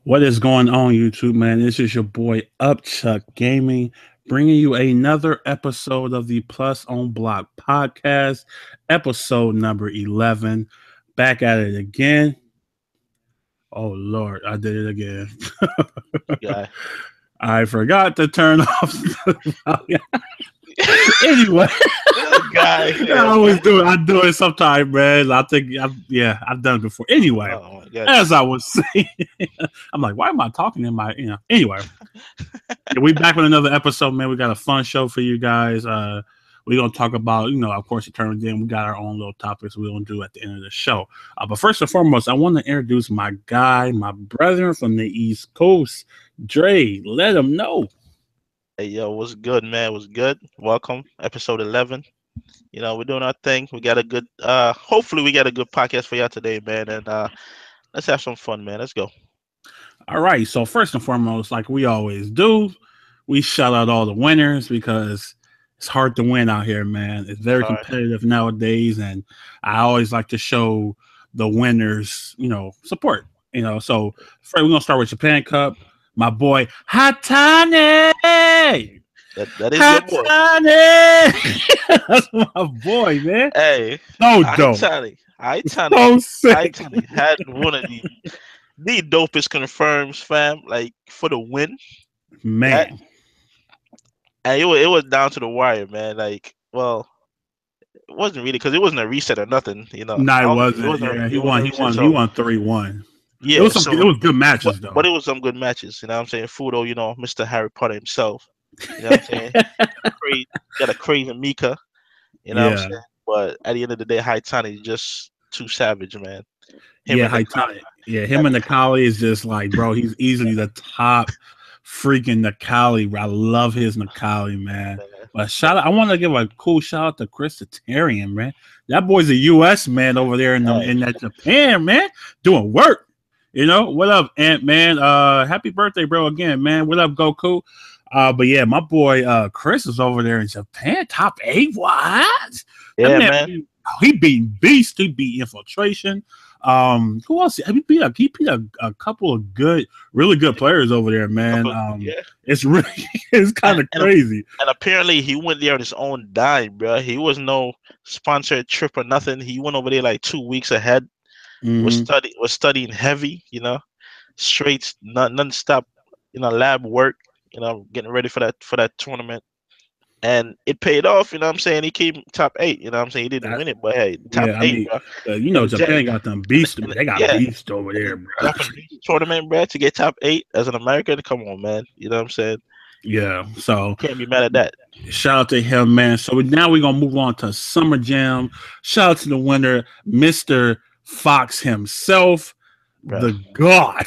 What is going on, YouTube, man? This is your boy Upchuck Gaming, bringing you another episode of the Plus on Block podcast, episode number 11. Back at it again. Oh, Lord, I did it again. Guy. I forgot to turn off the volume. Anyway, Guy. I always do it. I do it sometimes, man. I think, I've done it before. Anyway, Oh my God. as I was saying, I'm like, why am I talking in my, anyway. We back with another episode, man. We got a fun show for you guys. We're going to talk about, of course, the tournament. Then we got our own little topics we're going to do at the end of the show. But first and foremost, I want to introduce my guy, my brother from the East Coast, Dre. Let him know. Hey, yo, what's good, man? What's good? Welcome, episode 11. We're doing our thing. We got a good, hopefully we got a good podcast for y'all today, man. And let's have some fun, man. Let's go. All right. So first and foremost, like we always do, we shout out all the winners because it's hard to win out here, man. It's very competitive nowadays. And I always like to show the winners, support. So first we're going to start with Japan Cup. My boy, Hatane. That is your boy. That's my boy, man. Hey, So dope. Hatane had one of the dopest confirms, fam. Like for the win, man. And it was down to the wire, man. Like, well, it wasn't really because it wasn't a reset or nothing, No, it wasn't. He won 3-1. Yeah, it was good matches though. But it was some good matches. You know what I'm saying? Fudo, Mr. Harry Potter himself. You know what I'm saying? Got a crazy Mika. You know what I'm saying? But at the end of the day, Haitani is just too savage, man. Haitani. Yeah, him and Nakali is just like, bro, he's easily the top freaking Nakali. I love his Nakali, man. But I want to give a cool shout out to Chris Tarian, man. That boy's a US man over there in that Japan, man, doing work. What up, Ant Man? Happy birthday, bro, again, man. What up, Goku? But yeah, my boy Chris is over there in Japan, top 8. What? Yeah, man. He beat Beast, he beat Infiltration. Who else? He beat a couple of really good players over there, man. It's kind of crazy. And apparently he went there on his own dime, bro. He was no sponsored trip or nothing. He went over there like 2 weeks ahead. Was studying heavy, straight, non-stop, lab work, getting ready for that tournament. And it paid off, you know what I'm saying? He came top 8, you know what I'm saying? He didn't win it, but hey, top 8, bro. Japan got them beasts. They got beasts over there, bro. Tournament, bro, to get top 8 as an American, come on, man. You know what I'm saying? Yeah, so can't be mad at that. Shout out to him, man. So now we're gonna move on to Summer Jam. Shout out to the winner, Mr. Fox himself, the God,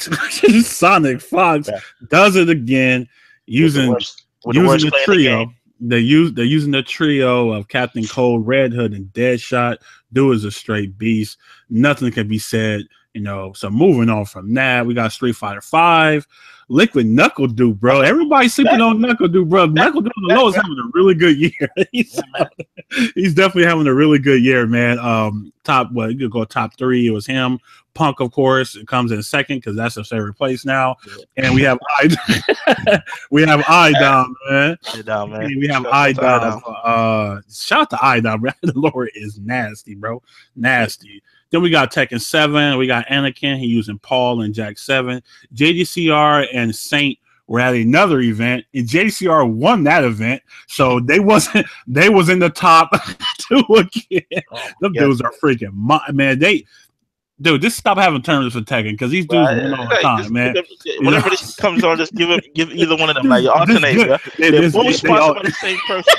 Sonic Fox, does it again using the trio. They're using the trio of Captain Cold, Red Hood, and Deadshot. Dude is a straight beast. Nothing can be said, So moving on from that, we got Street Fighter 5. Liquid Knuckle Dude, bro. Everybody's sleeping on Knuckle Dude, bro. Knuckle Dude on the low is having a really good year. He's definitely having a really good year, man. You could go top 3. It was him. Punk, of course, it comes in second because that's a favorite place now. And we have Idown, man. We have Idown. Shout out to Idown, bro. The lore is nasty, bro. Nasty. Then we got Tekken 7. We got Anakin. He using Paul and Jack 7. JDCR and Saint were at another event, and JDCR won that event. So they was in the top 2 again. Them dudes are freaking man. Dude, just stop having tournaments for Tekken because these dudes win all the time, man. Whenever this comes on, just give either one of them. Like alternate, bro. They're both sponsored by the same person.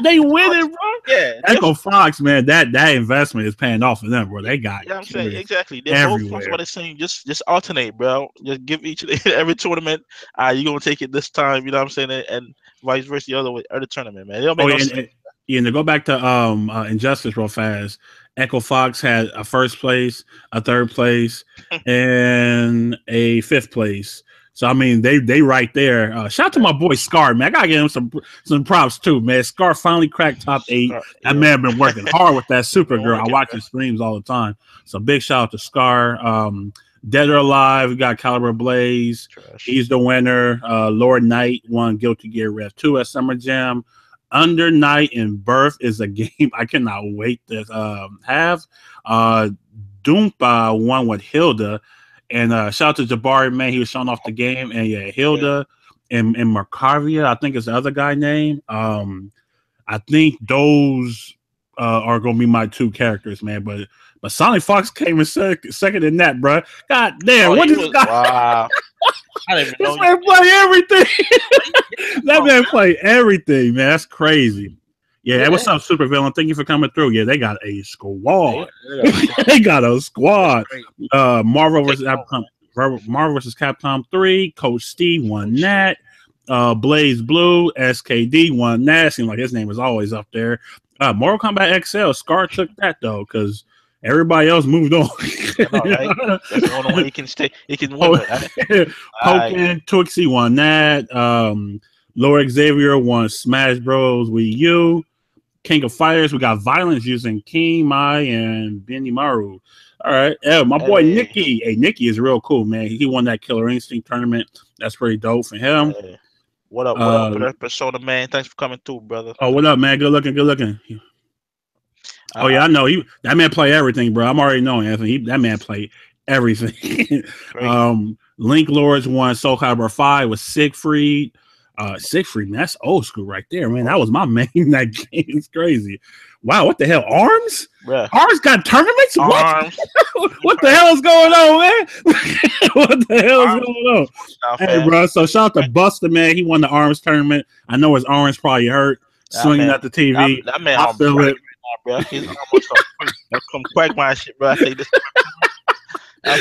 They win it, bro. Yeah. Echo Fox, man, that investment is paying off for them, bro. They got I'm saying exactly. They're both sponsored by the same. Just alternate, bro. Just give every tournament. You're gonna take it this time. You know what I'm saying? And vice versa, the other tournament, man. And to go back to Injustice real fast, Echo Fox had a first place, a third place, and a 5th place. So I mean, they right there. Shout out to my boy Scar, man. I gotta give him some props too, man. Scar finally cracked top 8. That man been working hard with that Supergirl. I watch his streams all the time. So big shout out to Scar. Dead or Alive, we got Caliber Blaze. Trash. He's the winner. Lord Knight won Guilty Gear Rev 2 at Summer Jam. Under Night and Birth is a game I cannot wait to have. Doompa won with Hilda. And shout out to Jabari, man. He was showing off the game. And yeah, Hilda and Markavia, I think is the other guy name. I think those are going to be my two characters, man. But Sonic Fox came in second in that, bro. God damn, what this guy? Wow. I didn't even this man play everything. That man play everything, man. That's crazy. Yeah, what's up, Super Villain? Thank you for coming through. Yeah, they got a squad. They got a squad. Marvel versus Capcom 3. Coach Steve won that. Blaze Blue, SKD won that. Seemed like his name was always up there. Mortal Kombat XL, Scar took that though, because everybody else moved on. Right? That's the only way he can stay. He can win. Pokken, Twixie won that. Lord Xavier won Smash Bros. Wii U. King of Fighters, we got Violence using King, Mai, and Benny Maru. All right. Yeah, my boy Nikki. Hey, Nikki is real cool, man. He won that Killer Instinct tournament. That's pretty dope for him. Hey. What up, Persona, man? Thanks for coming through, brother. Oh, what up, man? Good looking. Oh yeah, I know. That man play everything, bro. I'm already knowing Anthony. That man played everything. Link Lords won Soul Calibur 5 with Siegfried. Siegfried, man, that's old school right there, man. That was my main in that game. It's crazy. Wow, what the hell? Arms? Yeah. Arms got tournaments? Arms. What the hell is going on, man? What the hell is going on? Hey, bro, so shout out to Buster, man. He won the Arms tournament. I know his arms probably hurt swinging at the TV. That man, I feel it. Bro. He's almost come Quagmire shit, bro. I say this. My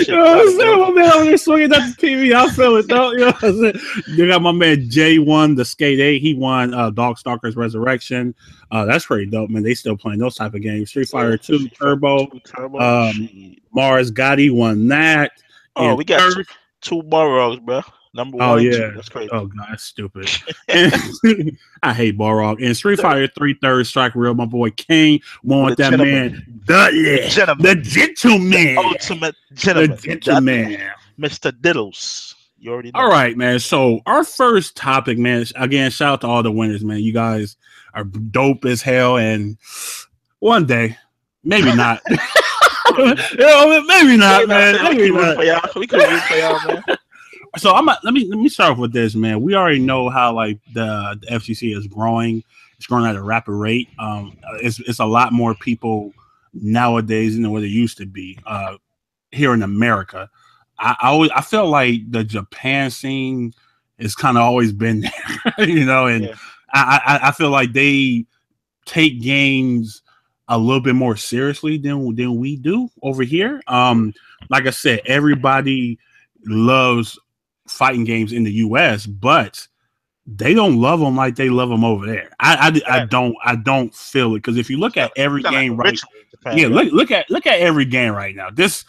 man over there swinging at the TV. I feel it, though. You know what I'm saying? You got my man Jay won the Skate 8. He won Darkstalkers Resurrection. That's pretty dope, man. They still playing those type of games. Street Fighter 2 Turbo. Mars Gotti won that. Oh, we got two Balrogs, bro. Number one. Oh, yeah. 2. That's crazy. Oh, God, that's stupid. I hate Balrog. And Street Fighter 3 Third Strike Real, my boy King won with that man. The gentleman. Ultimate gentleman. The gentleman. Mr. Diddles. You already know. All right, man. So our first topic, man, again, shout out to all the winners, man. You guys are dope as hell. And one day, maybe not. Maybe not, man. Maybe not. We could root for y'all, man. So let me start off with this, man. We already know how like the FCC is growing. It's growing at a rapid rate. It's a lot more people nowadays than what it used to be here in America. I feel like the Japan scene has kind of always been there, you know, and I feel like they take games a little bit more seriously than we do over here. Like I said, everybody loves fighting games in the US, but they don't love them like they love them over there. I don't feel it, because if you look at every game right now, look at every game right now. This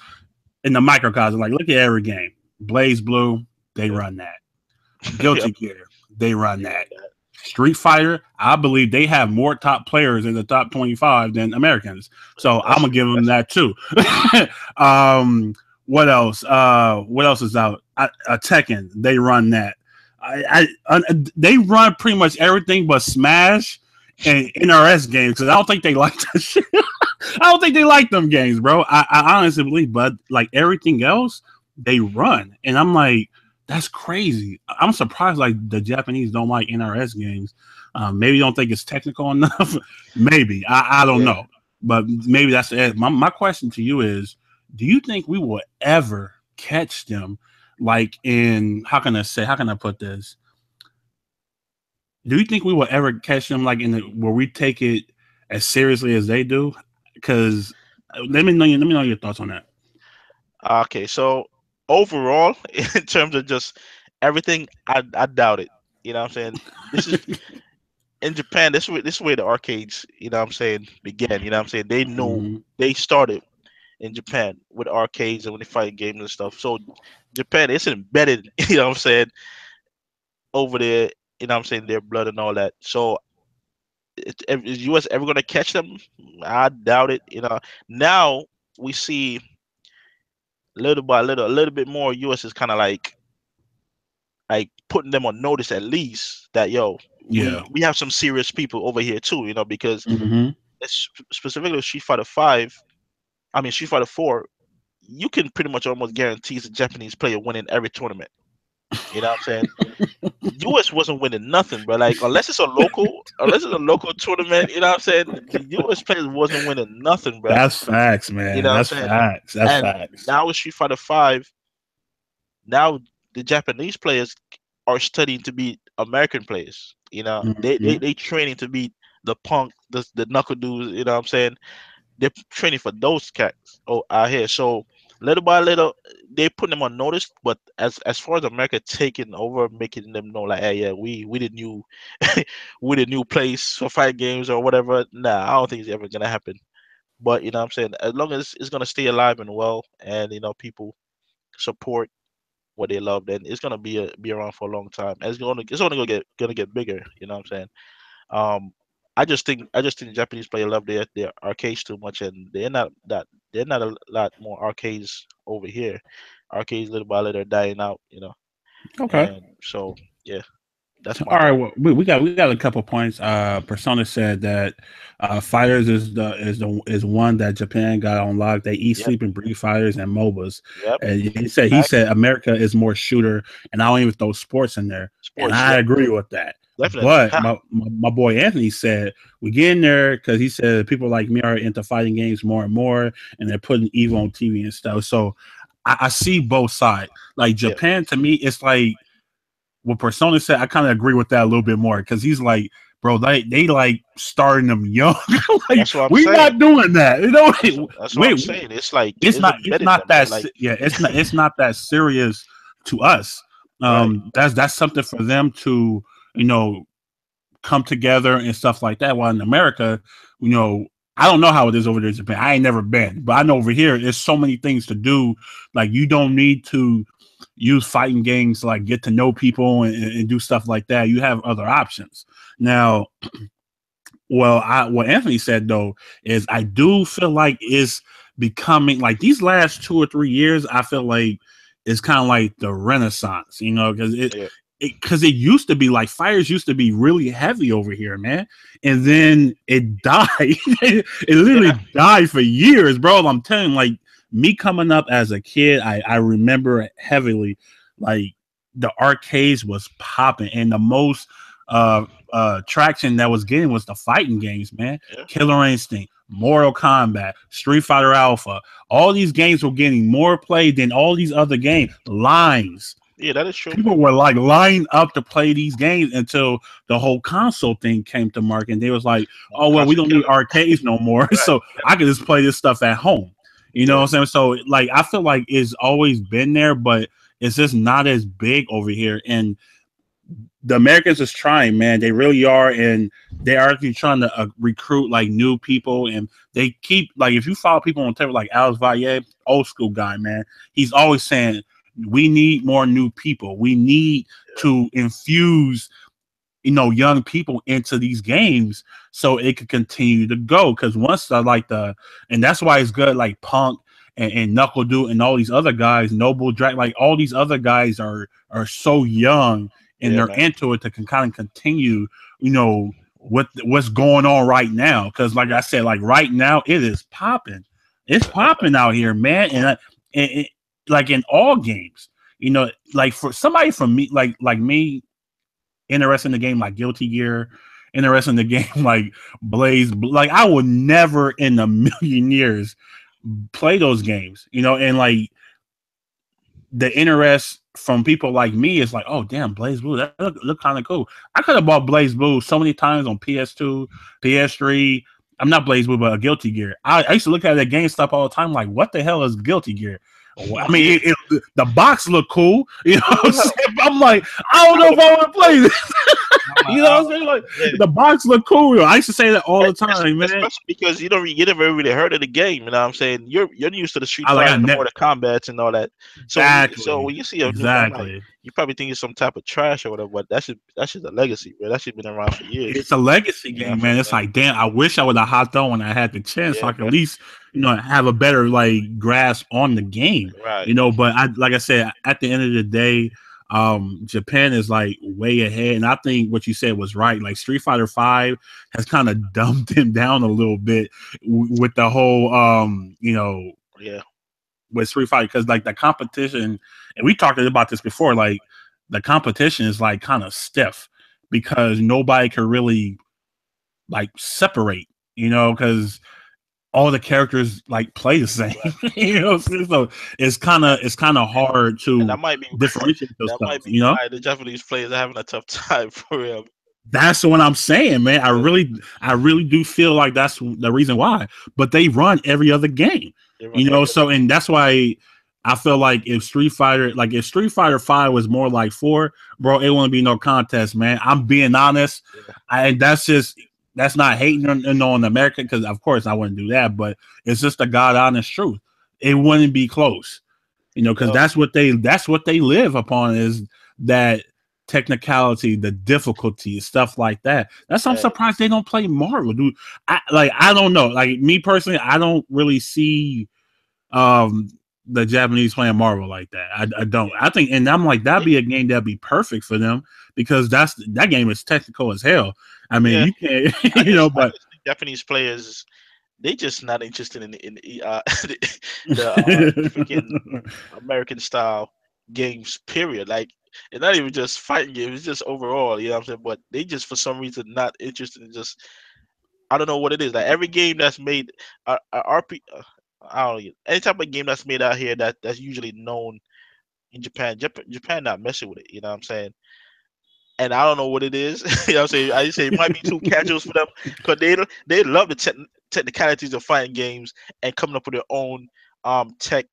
in the microcosm, like look at every game. Blaze Blue, they run that. Guilty Gear, they run that. Street Fighter, I believe they have more top players in the top 25 than Americans. So I'm gonna give them that too. What else? What else is out? Tekken, they run that. They run pretty much everything but Smash and NRS games, because I don't think they like that shit. I don't think they like them games, bro. I honestly believe, but like everything else, they run, and I'm like, that's crazy. I'm surprised like the Japanese don't like NRS games. Maybe don't think it's technical enough. Maybe I don't know, but maybe that's it. My question to you is, do you think we will ever catch them like in, how can I put this? Do you think we will ever catch them like where we take it as seriously as they do? Because let me know your thoughts on that. Okay, so overall, in terms of just everything, I doubt it. You know what I'm saying? This is in Japan. This is where the arcades, you know what I'm saying, began. You know what I'm saying? They knew they started in Japan with arcades and when they fight games and stuff. So Japan, it's embedded, you know what I'm saying, over there, you know what I'm saying, their blood and all that. So is US ever going to catch them? I doubt it. You know, now we see little by little, a little bit more. US is kind of like putting them on notice at least that yo, Yeah. we have some serious people over here too, you know, because Mm-hmm. it's specifically Street Fighter 5, I mean Street Fighter 4, you can pretty much almost guarantee it's a Japanese player winning every tournament. You know what I'm saying? US wasn't winning nothing, but like unless it's a local tournament, you know what I'm saying? The US players wasn't winning nothing, bro. That's facts, You man. know what I'm That's saying? facts. That's And facts. now with Street Fighter 5, now the Japanese players are studying to beat American players. You know, Mm-hmm. they training to beat the Punk, the Knuckle dudes. You know what I'm saying? They're training for those cats out here. So little by little, they put them on notice. But as far as America taking over, making them know like, hey, yeah, we the new we the new place for fight games or whatever. Nah, I don't think it's ever gonna happen. But you know what I'm saying? As long as it's gonna stay alive and well, and you know people support what they love, then it's gonna be around for a long time. And it's only gonna get bigger. You know what I'm saying? Um, I just think the Japanese player love their arcades too much, and they're not a lot more arcades over here. Arcades little by little are dying out, you know. Okay. And so yeah, that's my All right, thought. well, we got a couple points. Persona said that fighters is one that Japan got on lock. They eat, Yep, sleep, and breathe fighters and MOBAs. yep. And he Facts. said America is more shooter, and I don't even throw sports in there. And Sports. I Yep, agree with that. definitely. But Ha. my boy Anthony said we get in there because he said people like me are into fighting games more and more, and they're putting Evo on TV and stuff. So I see both sides. Like Yeah, Japan, to me, it's like what Persona said, I kind of agree with that a little bit more because he's like, bro, they like starting them young. Like that's what I'm we saying. not doing that, you know. That's what I'm Wait, saying. It's like it's it's it's embedded not them, bro. that Like yeah, it's not that serious to us. right. That's something for them to you know come together and stuff like that. While in America, you know, I don't know how it is over there in Japan. I ain't never been, but I know over here there's so many things to do. Like you don't need to use fighting games to like get to know people and do stuff like that. You have other options. Now, what Anthony said though is I do feel like it's becoming like these last 2 or 3 years. I feel like it's kind of like the Renaissance, you know, because Yeah, it used to be like fires used to be really heavy over here, man, and then it died. It literally yeah, died for years, bro. I'm telling you, like me coming up as a kid, I remember it heavily, like the arcades was popping, and the most traction that was getting was the fighting games, man. yeah, Killer Instinct, Mortal Kombat, Street Fighter Alpha. All these games were getting more play than all these other games. Lines. yeah. That is true. People were like lining up to play these games until the whole console thing came to market. And they was like, And oh, well, we constant don't need killer. arcades no more. Right. So I can just play this stuff at home. You know Yeah. what I'm saying? So like I feel like it's always been there, but it's just not as big over here. And the Americans is trying, man. They really are, and they are actually trying to recruit like new people. And they keep like if you follow people on Twitter like Alex Valle, old school guy, man. He's always saying we need more new people. We need to infuse young people into these games so it could continue to go. Because once and that's why it's good like Punk and Knuckle Dude and all these other guys, Noble Drag, like all these other guys are so young and Yeah, they're man. into it to can kind of continue, what's going on right now. Because like Yeah. I said, like right now it is popping. It's popping out here, man. And like in all games, like for somebody from me, like me, interested in the game like Guilty Gear, interested in the game like Blaze. Like I would never in a million years play those games, and like the interest from people like me is like, oh damn, Blaze Blue, that look kind of cool. I could have bought Blaze Blue so many times on PS2, PS3. I'm not Blaze Blue, but a Guilty Gear. I used to look at that GameStop all the time, like, what the hell is Guilty Gear? I mean, the box looked cool, What I'm saying? I'm like, I don't know if I want to play this. What I'm saying? Like the box looked cool. I used to say that all the time, man. Especially because you never really heard of the game. You know what I'm saying? You're used to the Street I Fighter like and the Mortal Kombat and all that. So exactly, when you see a new game like exactly. you probably think it's some type of trash or whatever, but that's just a legacy, bro. That shit been around for years. It's a legacy You know what I'm game, man. saying? It's like, damn, I wish I would have hopped on when I had the chance, so Yeah, I could bro. at least, have a better like grasp on the game. Right. But like I said, at the end of the day, Japan is like way ahead, and I think what you said was right. Like Street Fighter V has kind of dumbed him down a little bit with the whole, Yeah. with Street Fighter, because like the competition, and we talked about this before, like the competition is like kind of stiff because nobody can really like separate, because all the characters like play the same, so it's kind of hard And to that might be differentiate those that stuff, might be why the Japanese players are having a tough time for real. That's what I'm saying, man. I really do feel like that's the reason why. But they run every other game, So, and that's why I feel like if Street Fighter V was more like 4, bro, it wouldn't be no contest, man. I'm being honest, and that's not hating on America, because of course I wouldn't do that, but it's just the god honest truth. It wouldn't be close, because that's what they live upon, is that technicality, the difficulty, stuff like that. That's I'm surprised they don't play Marvel, dude. I don't know. Like me personally, I don't really see the Japanese playing Marvel like that. I don't. I think, and I'm like, that'd be a game that'd be perfect for them, because that game is technical as hell. I mean, you can't, but Japanese players, they just not interested in the freaking American style games. Period. Like, it's not even just fighting games; it's just overall. You know what I'm saying? But they just for some reason not interested in just. I don't know what it is. Like every game that's made, RP, I don't know, any type of game that's made out here that's usually known in Japan. Japan not messing with it. You know what I'm saying? And I don't know what it is. You know what I'm saying? I just say it might be too casual for them, because they love the technicalities of fighting games and coming up with their own tech.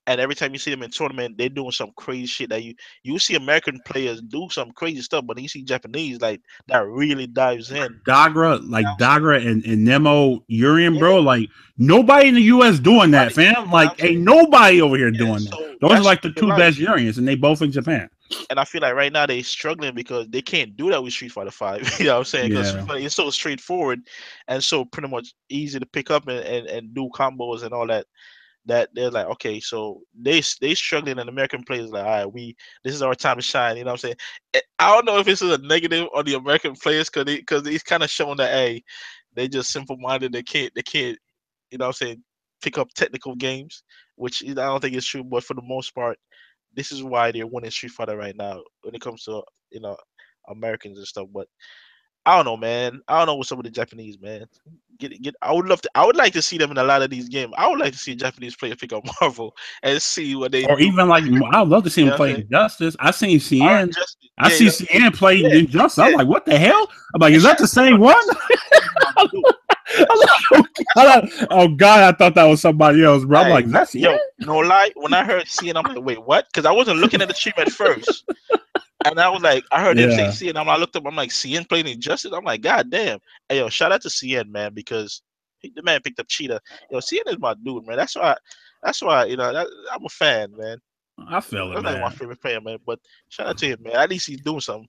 And every time you see them in tournament, they're doing some crazy shit that you see American players do some crazy stuff, but then you see Japanese like that really dives in. Dagra and Nemo Urian, Yeah, bro. Like nobody in the US doing that, nobody. fam. You know what I'm Like saying? ain't nobody over here Yeah, doing that. so Those are that's like the what they two like. best Urians, and they both in Japan. And I feel like right now they struggling because they can't do that with Street Fighter Five. You know what I'm saying? Because Street Yeah. Fighter is so straightforward and so pretty much easy to pick up and do combos and all that. That they're like, okay, so they struggling, and American players like, all right, this is our time to shine. You know what I'm saying? I don't know if this is a negative on the American players, because he's kind of showing that, hey, they just simple minded. They can't, you know what I'm saying, pick up technical games, which I don't think is true. But for the most part, this is why they're winning Street Fighter right now when it comes to Americans and stuff. But I don't know, man. I don't know what's up with the Japanese, man. Get. I would love to. I would like to see them in a lot of these games. I would like to see a Japanese player pick up Marvel and see what they Or do. even like I'd love to see You him know what I'm play saying? Injustice. I seen All right, CN. just I yeah, see yeah, CN play yeah, Injustice. I'm yeah. like, what the hell? I'm like, And is that shout the out to same him, one? dude. Yeah, Oh God, I thought that was somebody else, bro. I'm hey, like, that's CN? yo, no lie. When I heard CN, I'm like, wait, what? Because I wasn't looking at the stream at first. And I was like, I heard him say Yeah. CN. I looked up. I'm like, CN playing Injustice. I'm like, God damn. Hey, yo, shout out to CN, man, because the man picked up Cheetah. Yo, CN is my dude, man. That's why. I'm a fan, man. I feel it, That's like my man. favorite player, man. But shout out to him, man. At least he's doing something.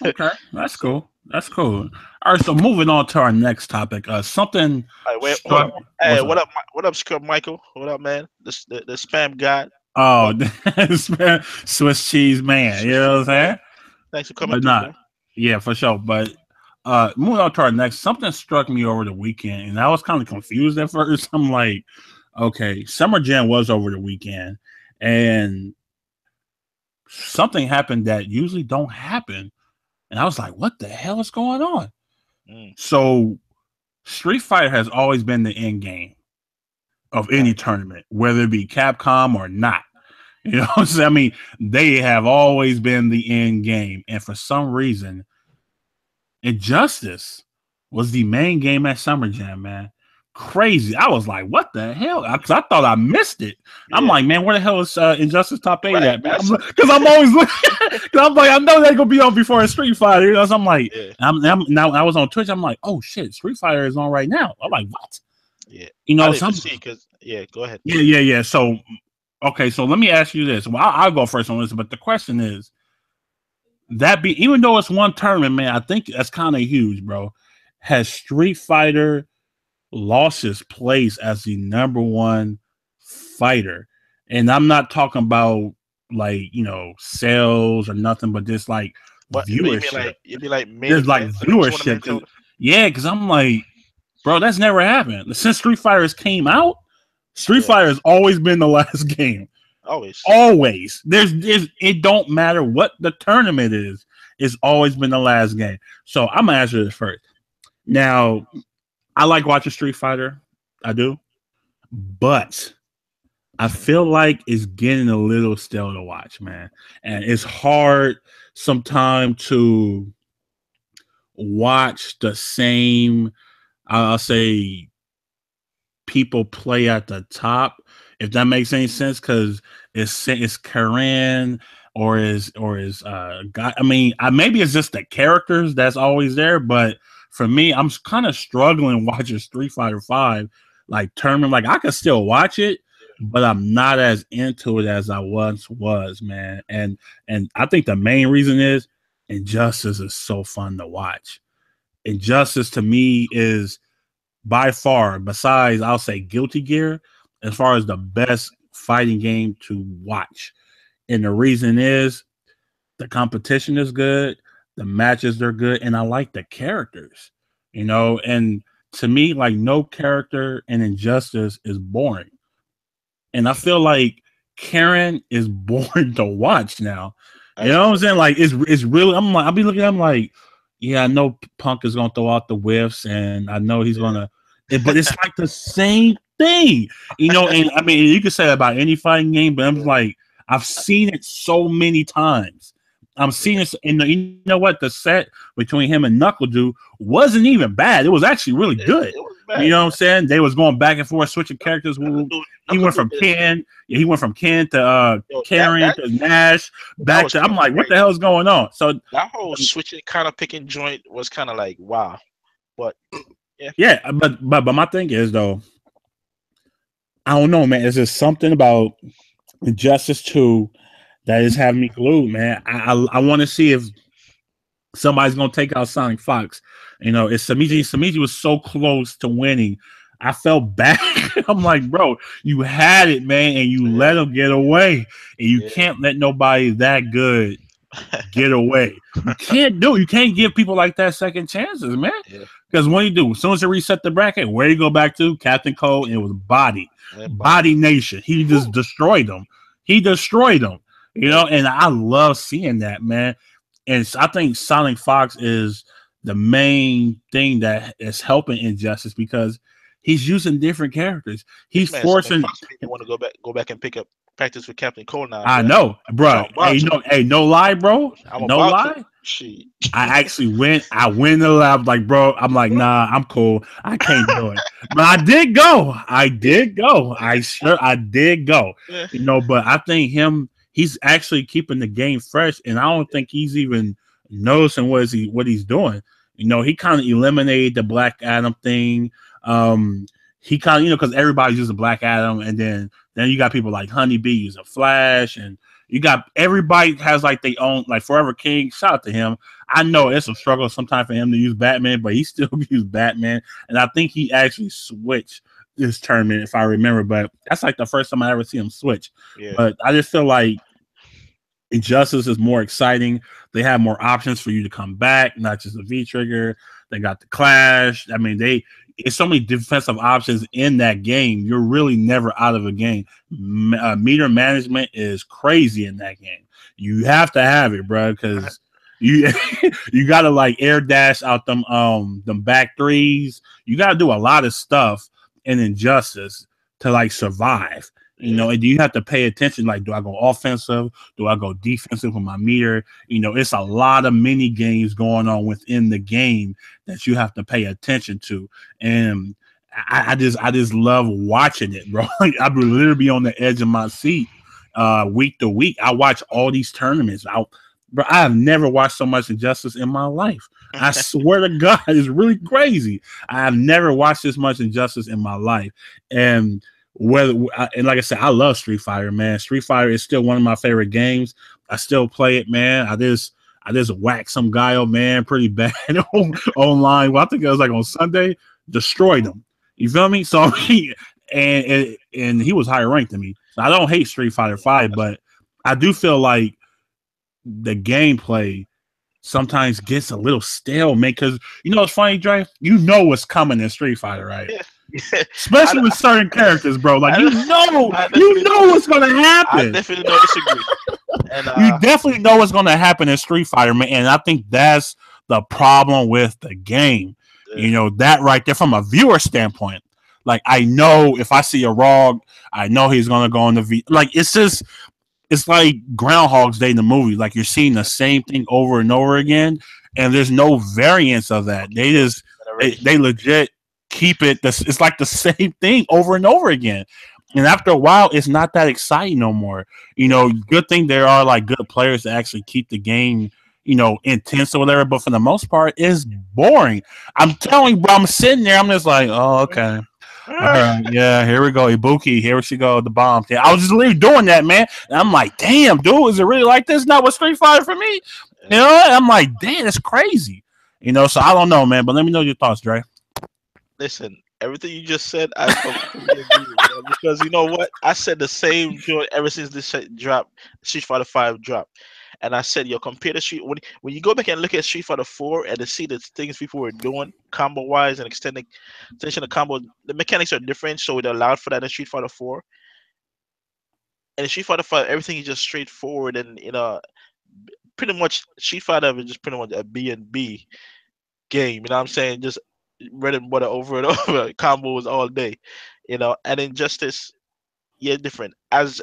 Okay, that's So, cool. That's cool. All right, so moving on to our next topic. Something all right, wait, hold struck. up. Hey, What's up? what up? What up, Scrub Michael? What up, man? The spam god. Oh, Welcome, Swiss cheese man. You know what I'm man. saying? Thanks for coming But through, not. bro. Yeah, for sure. But moving on to our next, something struck me over the weekend, and I was kind of confused at first. I'm like, okay, Summer Jam was over the weekend, and something happened that usually don't happen. And I was like, what the hell is going on? So Street Fighter has always been the end game of any tournament, whether it be Capcom or not. You know what I'm saying? I mean, they have always been the end game. And for some reason, Injustice was the main game at Summer Jam, man. Crazy. I was like, what the hell? Because I thought I missed it. Yeah. I'm like, man, where the hell is Injustice Top 8 Right, at, man? Because I'm always looking. Because I'm like, I know they're going to be on before a Street Fighter. You know, so I'm like, now I was on Twitch. I'm like, oh, shit, Street Fighter is on right now. I'm like, what? Yeah. You know, I didn't see because, go ahead. Yeah. So Okay, so let me ask you this. Well, I'll go first on this, but the question is even though it's one tournament, man, I think that's kind of huge, bro. Has Street Fighter lost his place as the number one fighter? And I'm not talking about like sales or nothing, but just like viewership. It'd be like There's like viewership. Yeah, because I'm like, bro, that's never happened since Street Fighters came out. Street Fighter has always been the last game. Always. There's it don't matter what the tournament is. It's always been the last game. So I'm gonna answer this first. Now, I like watching Street Fighter. I do, but I feel like it's getting a little stale to watch, man, and it's hard sometimes to watch the same. I'll say people play at the top, if that makes any sense, because it's Korean or is God. I mean, maybe it's just the characters that's always there, but for me, I'm kind of struggling watching Street Fighter 5 like tournament. Like I could still watch it, but I'm not as into it as I once was, man. And I think the main reason is Injustice is so fun to watch. Injustice to me is by far, besides I'll say Guilty Gear, as far as the best fighting game to watch. And the reason is the competition is good, the matches are good, and I like the characters, and to me, like no character in Injustice is boring. And I feel like Karen is boring to watch now. You know what I'm saying? Like it's really, I'll be looking at him like, yeah, I know Punk is gonna throw out the whiffs and I know he's gonna, but it's like the same thing, and I mean, you could say that about any fighting game, but I'm like, I've seen it so many times. I'm seeing it, and you know what? The set between him and Knuckle Dude wasn't even bad. It was actually really good. You know what I'm saying? They was going back and forth, switching characters. He went from Ken, to Karen to Nash, back to. I'm like, what the hell is going on? So that whole switching kind of picking joint was kind of like wow, but but my thing is though, I don't know, man. It's just something about Injustice 2 that is having me glued, man. I want to see if somebody's gonna take out Sonic Fox. It's Samiji. Samiji was so close to winning. I felt bad. I'm like, bro, you had it, man, and you let him get away. And you can't let nobody that good get away. You can't do it. You can't give people like that second chances, man. Because what do you do? As soon as you reset the bracket, where you go back to? Captain Cole, and it was Body Nation. He just destroyed them. And I love seeing that, man. And I think Sonic Fox is the main thing that is helping Injustice because he's using different characters. He's forcing. You want to go back and pick up practice with Captain Cole now. I know, bro. No lie, bro. No lie. I actually went. I went in the lab, like, bro. I'm like, nah, I'm cool. I can't do it. But I did go. I did go. I did go. But I think he's actually keeping the game fresh, and I don't think he's even noticing what he's doing. He kind of eliminated the Black Adam thing. He kind of, because everybody's using Black Adam, and then you got people like Honeybee using Flash, and you got everybody has like their own, like Forever King. Shout out to him. I know it's a struggle sometimes for him to use Batman, but he still used Batman, and I think he actually switched this tournament, if I remember. But that's like the first time I ever see him switch. But I just feel like Injustice is more exciting. They have more options for you to come back, not just the V trigger. They got the Clash. I mean, it's so many defensive options in that game. You're really never out of a game. Meter management is crazy in that game. You have to have it, bro, because you got to like air dash out them back threes. You got to do a lot of stuff in Injustice to like survive. And you have to pay attention. Like, do I go offensive? Do I go defensive with my meter? It's a lot of mini games going on within the game that you have to pay attention to. And I just love watching it, bro. I would literally be on the edge of my seat week to week. I watch all these tournaments. Bro, I have never watched so much Injustice in my life. I swear to God, it's really crazy. I have never watched this much Injustice in my life. And and like I said, I love Street Fighter, man. Street Fighter is still one of my favorite games. I still play it, man. I just whacked some guy up, man, pretty bad online. Well, I think it was like on Sunday, destroyed him. You feel me? So and he was higher ranked than me. So I don't hate Street Fighter 5, but I do feel like the gameplay sometimes gets a little stale, man. Because you know what's funny, Dre? You know what's coming in Street Fighter, right? Yeah. Especially with certain characters, bro. Like you know what's gonna happen. I definitely don't disagree. And, you definitely know what's gonna happen in Street Fighter, man. And I think that's the problem with the game. Yeah. You know, that right there from a viewer standpoint. Like I know if I see a Rog, I know he's gonna go on the V. Like it's like Groundhog's Day in the movie. Like you're seeing the same thing over and over again, and there's no variance of that. They legit keep it. It's like the same thing over and over again. And after a while, it's not that exciting no more. You know, good thing there are like good players that actually keep the game, you know, intense or whatever. But for the most part, it's boring. I'm telling you, bro, I'm sitting there. I'm just like, oh, okay. All right, yeah, here we go. Ibuki, here she go, the bomb. Yeah, I was just literally doing that, man. And I'm like, damn, dude, is it really like this? Not what Street Fighter for me? You know, I'm like, damn, it's crazy. You know, so I don't know, man. But let me know your thoughts, Dre. Listen, everything you just said, I completely agree with, man, because you know what? I said the same joint ever since this drop, Street Fighter 5 dropped. And I said, yo, compare the Street when you go back and look at Street Fighter 4 and to see the things people were doing combo wise and extension of combo, the mechanics are different, so it allowed for that in Street Fighter 4. And in Street Fighter 5, everything is just straightforward, and you know, pretty much Street Fighter is just pretty much a B&B game. You know what I'm saying? Just bread and butter over and over, combos all day. You know, and Injustice, yeah, different. As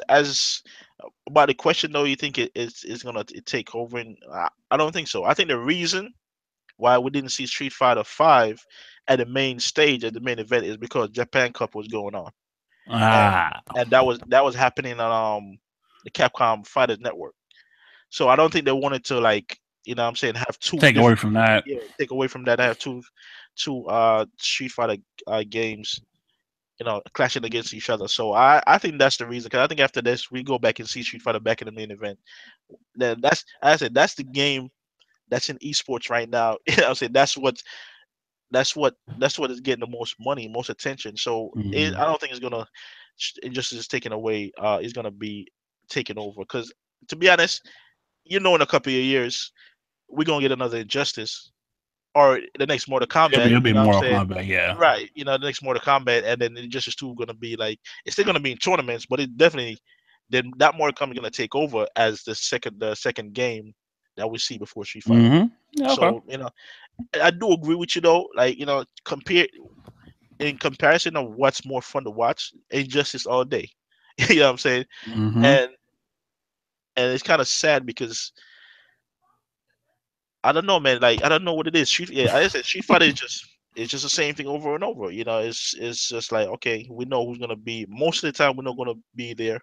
about the question though, you think it's gonna take over? And I don't think so. I think the reason why we didn't see Street Fighter 5 at the main stage at the main event is because Japan Cup was going on, and that was happening on the Capcom Fighters Network. So I don't think they wanted to, like, you know what I'm saying, have two take away from that. Yeah, take away from that. I have two Street Fighter games, you know, clashing against each other. So I think that's the reason. Because I think after this, we go back and see Street Fighter back in the main event. Then that's, as I said, that's the game that's in esports right now. You know, I'm saying that's what is getting the most money, most attention. So I don't think it's gonna just taking away. It's gonna be taken over. Because to be honest, you know, in a couple of years, we're gonna get another Injustice. Or the next Mortal Kombat. It'll be Mortal Kombat, yeah. Right. You know, the next Mortal Kombat, and then Injustice 2 going to be like, it's still going to be in tournaments, but it definitely, then that Mortal Kombat going to take over as the second game that we see before Street Fighter. Okay. So, you know, I do agree with you though. Like, you know, in comparison of what's more fun to watch, Injustice all day. You know what I'm saying? And it's kind of sad because I don't know, man. Like I don't know what it is. I said Street Fighter is just the same thing over and over. You know, it's just like, okay, we know who's gonna be. Most of the time, we're not gonna be there.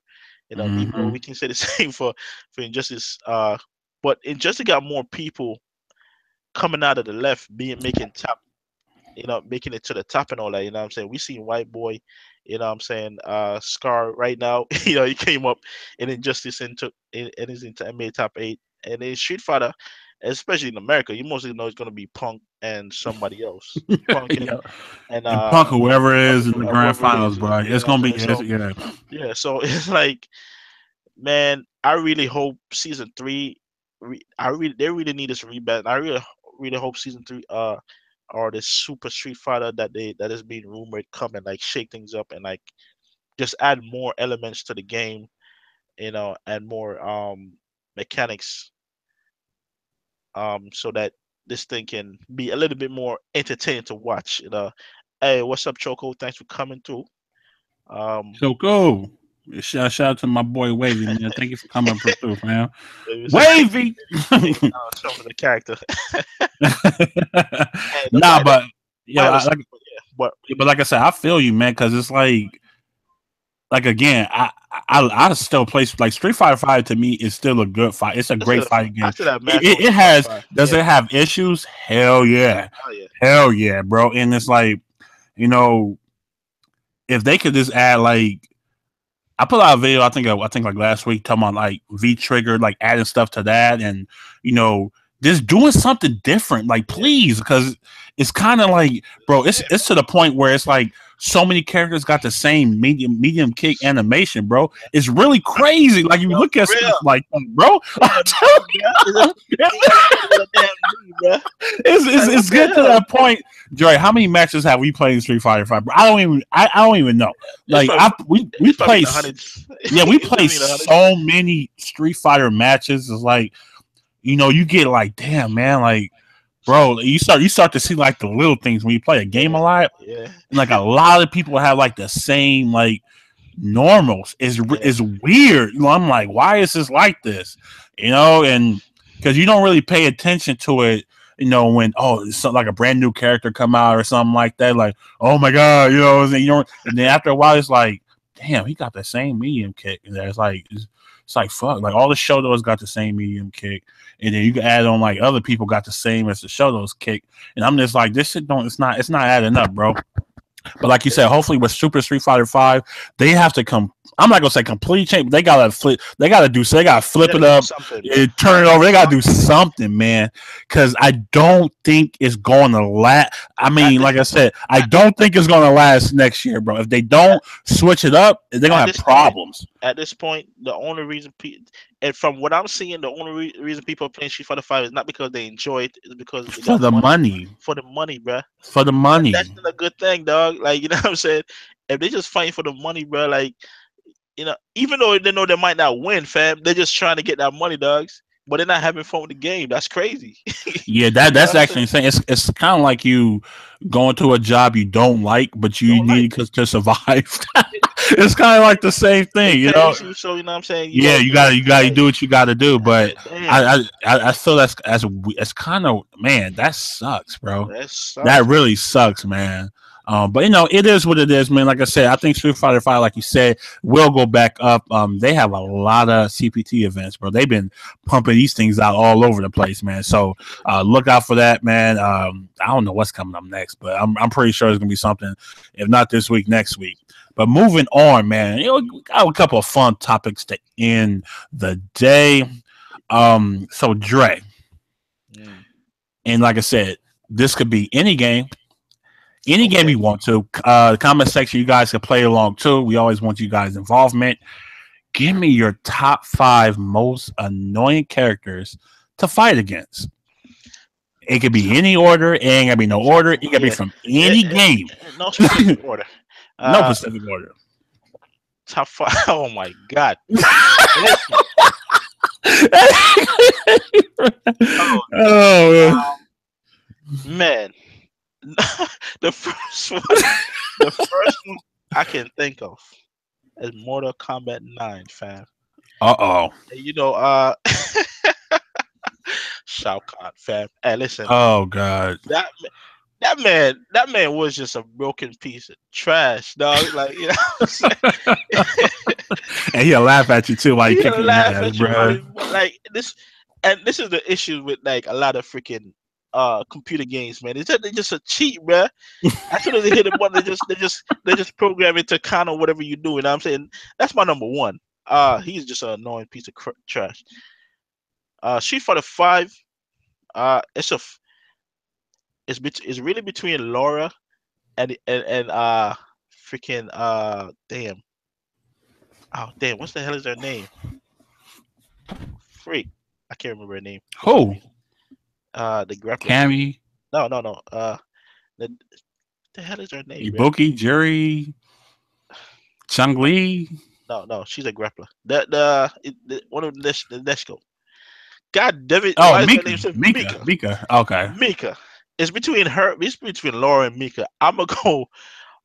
You know, even though we can say the same for Injustice. But Injustice got more people coming out of the left, making top. You know, making it to the top and all that. You know what I'm saying? We seen White Boy. You know what I'm saying? Scar right now. You know, he came up in Injustice and is into made top 8. And in Street Fighter, especially in America, you mostly know it's going to be Punk and somebody else. Punk and Punk, whoever is in the grand finals, bro. It's going to be, yeah. So it's like, man, I really hope season 3. They really need this rebound. I really hope season 3, or this Super Street Fighter that is being rumored come and like shake things up and like just add more elements to the game, you know, and more mechanics. So that this thing can be a little bit more entertaining to watch. You know, hey, what's up, Choco? Thanks for coming through. Choco, shout out to my boy Wavy, man. Thank you for coming through, man. Wavy, show for the character. Nah, but yeah, but like I said, I feel you, man, because it's like again, I still play like Street Fighter 5 to me is still a good fight. It's a great fighting game. It has does it have issues? Hell yeah. Hell yeah, bro. And it's like, you know, if they could just add like, I put out a video. I think like last week talking about like V Trigger, like adding stuff to that, and just doing something different. Like please, because it's kind of like, bro, it's to the point where it's like so many characters got the same medium kick animation, bro. It's really crazy. Like you look at stuff like, bro, it's good to that point. Joy, how many matches have we played in Street Fighter 5? I don't even know. Like we played, yeah, we played so many Street Fighter matches. It's like, you get like, damn man, like, bro, you start to see like the little things when you play a game a lot. Yeah. And like a lot of people have like the same like normals. Is weird. I'm like, why is this like this? And because you don't really pay attention to it. When it's like a brand new character come out or something like that, like, oh my god, and then after a while it's like, damn, he got the same medium kick, and it's like fuck, like all the Shotos got the same medium kick, and then you can add on like other people got the same as the Shotos kick, and I'm just like, this shit it's not adding up, bro. But like you said, hopefully with Super Street Fighter 5, they have to come. I'm not gonna say complete change, but they gotta flip. They gotta flip it up, turn it over. They gotta do something, man. Because I don't think it's going to last. I mean, like I said, I don't think it's going to last next year, bro. If they don't switch it up, they're gonna have problems. At this point, the only reason, and from what I'm seeing, the only reason people are playing Street Fighter 5 is not because they enjoy it, it's because they for the money. For the money, bro. For the money. That's not a good thing, dog. Like, you know what I'm saying? If they just fighting for the money, bro, like, even though they know they might not win, fam, they're just trying to get that money, dogs. But they're not having fun with the game. That's crazy. Yeah, that's actually insane. It's kind of like you going to a job you don't like, but you need to survive. It's kind of like the same thing, So you know what I'm saying? You gotta do what you gotta do. But I feel that's kind of, man, that sucks, bro. That really sucks, man. But it is what it is, man. Like I said, I think Street Fighter 5, like you said, will go back up. They have a lot of CPT events, bro. They've been pumping these things out all over the place, man. So look out for that, man. I don't know what's coming up next, but I'm pretty sure it's gonna be something. If not this week, next week. But moving on, man. We got a couple of fun topics to end the day. So Dre, and like I said, this could be any game. Any game you want to. The comment section, you guys can play along too. We always want you guys' involvement. Give me your top 5 most annoying characters to fight against. It could be any order. It ain't gonna be no order. It could be from any game. No specific order. No specific order. Top 5. Oh my god. Man. The first one I can think of is Mortal Kombat 9, fam. Shao Kahn, fam. Hey, listen. Oh god. That man was just a broken piece of trash, dog. Like, and he'll laugh at you too while you kicking your ass, bro. Like this is the issue with like a lot of freaking computer games, man. They're just a cheat, bro. As soon as they hit a button, they just program it to kind of whatever you do. You know what I'm saying? That's my number one. He's just an annoying piece of trash. Street Fighter 5. It's really between Laura and freaking damn. Oh damn! What's the hell is her name? Freak! I can't remember her name. Who? The grappler. Cammy. No. The hell is her name? Ibuki, Jerry, Chung-Li. No, she's a grappler. The one of the Neshko. God damn it! Oh, Mika. Okay. Mika. It's between her. It's between Laura and Mika. I'm gonna go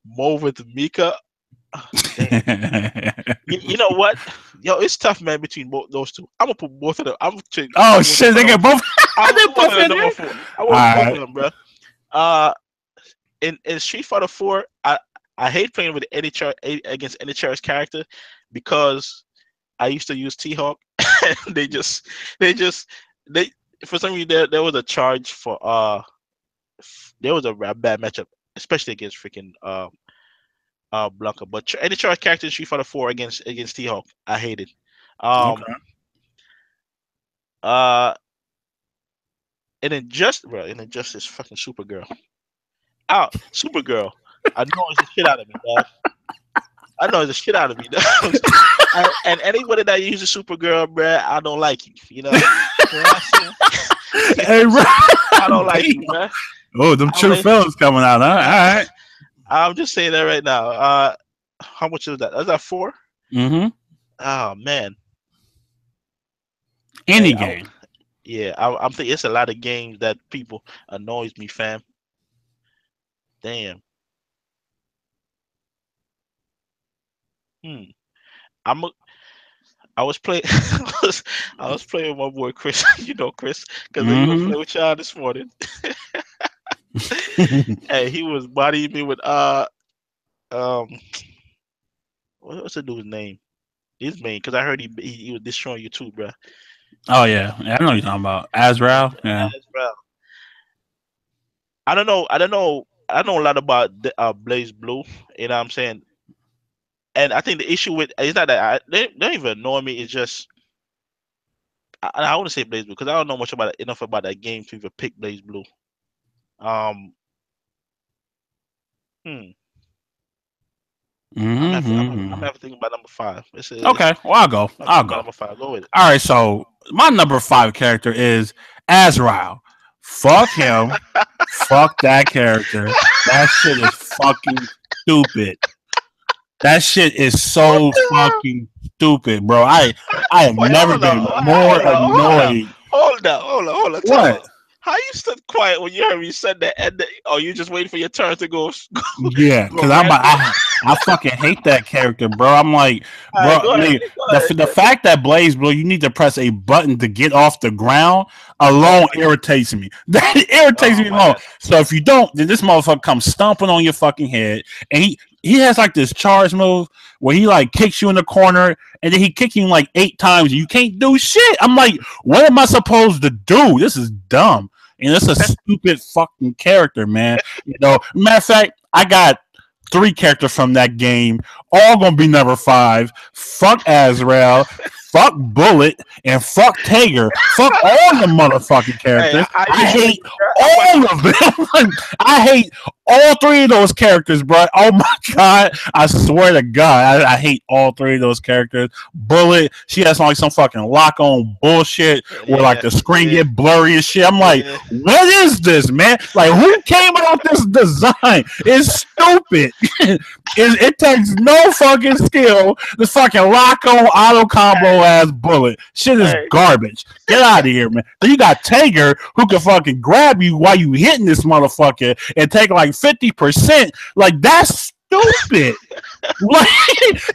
more with Mika. You know what? Yo, it's tough, man. Between those two, I'm gonna put both of them. Oh shit, they get both. I want both of them, bro. In Street Fighter 4, I hate playing with against any Cherish character because I used to use T-Hawk. And they for some reason there was a charge for there was a bad matchup, especially against freaking Blanca. But any charge character in Street Fighter 4 against T-Hawk, I hated. Um, Okay. uh, and then Injustice, fucking Supergirl. Supergirl. I know it's the shit out of me, dog. I know the shit out of me, dog. And anybody that uses Supergirl, bruh, I don't like you. You know, Hey, bro. I don't like you, bruh. Oh, them true fellas coming out, huh? All right. I'm just saying that right now. How much is that? Is that 4? Mm-hmm. Oh man. Any game. I'm thinking it's a lot of games that people annoys me, fam. Damn. I'm a, I was playing. I was playing with my boy Chris. You know Chris, because he was playing with y'all this morning. And he was bodying me with what's the dude's name? His name, because I heard he was destroying you too, bro. Oh yeah, I know what you're talking about. Azrael. Yeah. Azrael. I don't know. I know a lot about Blaze Blue. You know what I'm saying? And I think the issue with it's not that they don't even annoy me. It's just I want to say Blaze Blue because I don't know much enough about that game to even pick Blaze Blue. I'm gonna have to think about number 5. Okay, well I'll go. Number 5. Go with it. All right, so my number 5 character is Azrael. Fuck him. Fuck that character. That shit is fucking stupid. That shit is so fucking stupid, bro. I have never been more annoyed. Hold on. What? How you stood quiet when you heard me said that? And you just waiting for your turn to go? Yeah, because I fucking hate that character, bro. I'm like, bro, the fact that Blaze Blue, you need to press a button to get off the ground alone irritates me. That irritates me alone. So if you don't, then this motherfucker comes stomping on your fucking head, and he has like this charge move where he like kicks you in the corner, and then he kicks you like 8 times, and you can't do shit. I'm like, what am I supposed to do? This is dumb. And it's a stupid fucking character, man. You know, matter of fact, I got 3 characters from that game, all gonna be number 5. Fuck Azrael, fuck Bullet, and fuck Tager. Fuck all the motherfucking characters. I hate all of them. I hate all 3 of those characters, bro. Oh my god! I swear to God, I hate all 3 of those characters. Bullet, she has like some fucking lock-on bullshit where like the screen get blurry and shit. I'm like, what is this, man? Like, who came up with this design? It's stupid. It takes no fucking skill. This fucking lock-on auto combo ass Bullet. Shit is garbage. Get out of here, man. Then you got Tager who can fucking grab you while you hitting this motherfucker and take like 50%. Like, that's stupid. Like,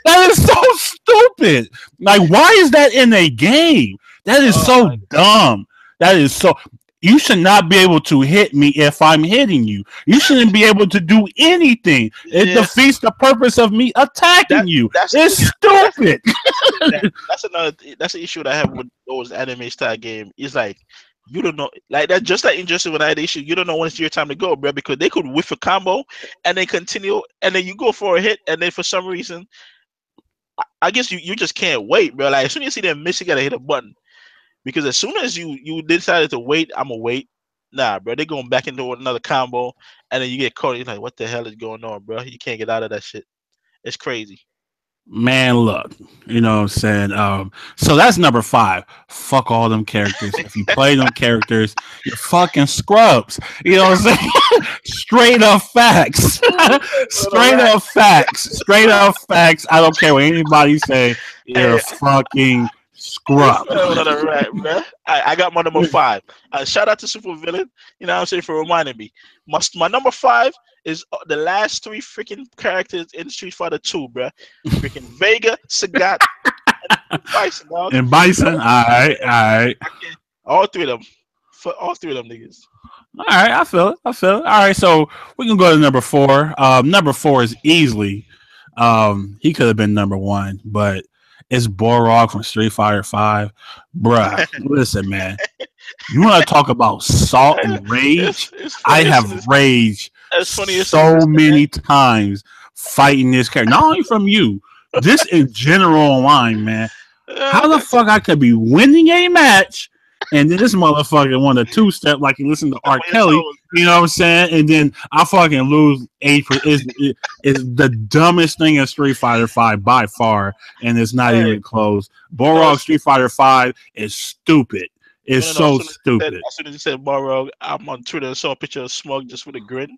that is so stupid. Like, why is that in a game? That is so dumb. That is so. You should not be able to hit me if I'm hitting you. You shouldn't be able to do anything. It defeats the purpose of me attacking you. It's stupid. That's an issue that I have with those anime style games. It's like, you don't know, like that. Just like Injustice when I had the issue, you don't know when it's your time to go, bro, because they could whiff a combo and then continue, and then you go for a hit, and then for some reason, I guess you just can't wait, bro. Like, as soon as you see them miss, you gotta hit a button. Because as soon as you decided to wait, I'm gonna wait. Nah, bro, they're going back into another combo, and then you get caught. You're like, what the hell is going on, bro? You can't get out of that shit. It's crazy. Man, look, you know what I'm saying? So that's number 5. Fuck all them characters. If you play them characters, you're fucking scrubs. You know what I'm saying? Straight up facts. Straight up facts. I don't care what anybody say. You're fucking scrub. I got my number 5. Shout out to Super Villain, you know what I'm saying, for reminding me. My number 5 is the last 3 freaking characters in Street Fighter 2, bro. Freaking Vega, Sagat, and Bison. Dog. And Bison, all right. All 3 of them. For all 3 of them niggas. All right, I feel it. All right, so we can go to number 4. Number 4 is easily, he could have been number 1, but it's Borog from Street Fighter 5. Bruh, listen, man. You want to talk about salt and rage? I have raged so many times fighting this character. Not only from you, this in general online, man. How the fuck I could be winning a match and then this motherfucker want a two step like he listened to R. Kelly, you know what I'm saying? And then I fucking lose 8%. It's the dumbest thing in Street Fighter 5 by far, and it's not even close. Borog Street Fighter 5 is stupid. It's so stupid. As soon as you said Borog, I'm on Twitter and saw a picture of Smug just with a grin.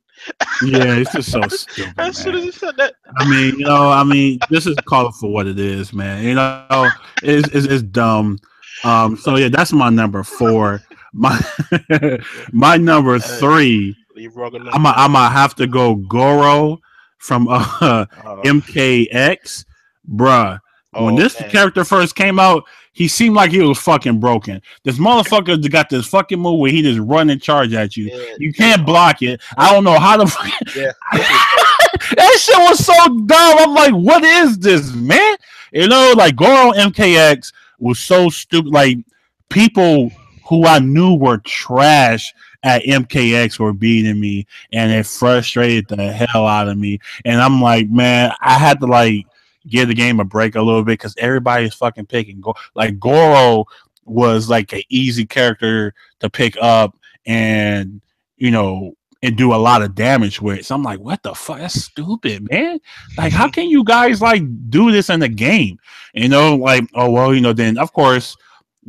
Yeah, it's just so stupid. As soon as you said that, I mean, this is called for what it is, man. You know, it's dumb. So yeah, that's my number 4. My my number 3. I'm gonna have to go Goro from MKX, bruh. When this character first came out, he seemed like he was fucking broken. This motherfucker got this fucking move where he just run and charge at you. Yeah, you can't block it. I don't know how to. Yeah. That shit was so dumb. I'm like, what is this, man? You know, like Goro MKX was so stupid. Like people who I knew were trash at MKX were beating me, and it frustrated the hell out of me. And I'm like, man, I had to like give the game a break a little bit because everybody's fucking picking. Like Goro was like an easy character to pick up and and do a lot of damage with. So I'm like, what the fuck? That's stupid, man. Like, how can you guys like do this in the game? Like, oh well, then of course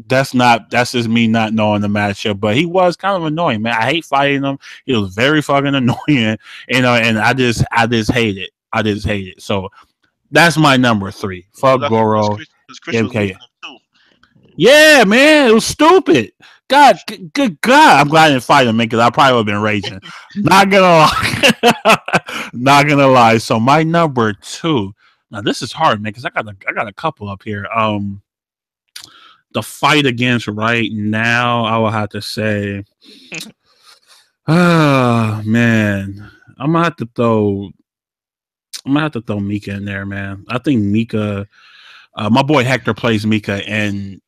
that's just me not knowing the matchup. But he was kind of annoying, man. I hate fighting him. He was very fucking annoying, and I just hate it. I just hate it. So that's my number 3. Fuck Goro. MK. Yeah, man, it was stupid. God, good God. I'm glad I didn't fight him, man, because I probably would have been raging. Not gonna lie. Not gonna lie. So my number 2. Now this is hard, man, because I got a couple up here. The fight against right now, I will have to say, man, I'm gonna have to throw Mika in there, man. I think Mika, my boy Hector plays Mika, and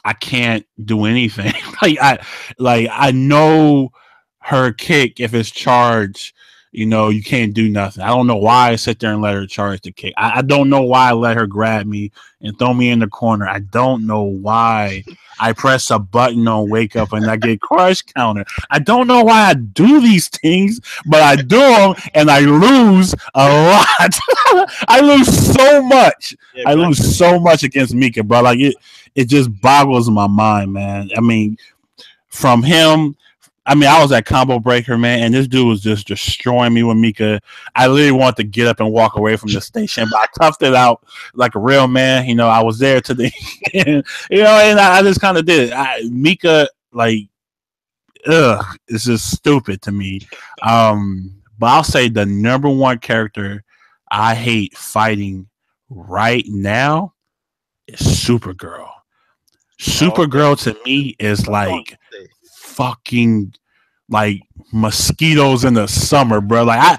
I can't do anything. I know her kick, if it's charged, you can't do nothing. I don't know why I sit there and let her charge the kick. I don't know why I let her grab me and throw me in the corner. I don't know why I press a button on wake up and I get crush counter. I don't know why I do these things, but I do them and I lose a lot. I lose so much. Yeah, I lose so much against Mika, bro. Like it just boggles my mind, man. I mean, from him. I was at Combo Breaker, man, and this dude was just destroying me with Mika. I literally wanted to get up and walk away from the station, but I toughed it out like a real man. I was there to the end, and I just kind of did it. Mika, like, it's just stupid to me. But I'll say the number 1 character I hate fighting right now is Supergirl. Supergirl to me is like fucking like mosquitoes in the summer, bro. I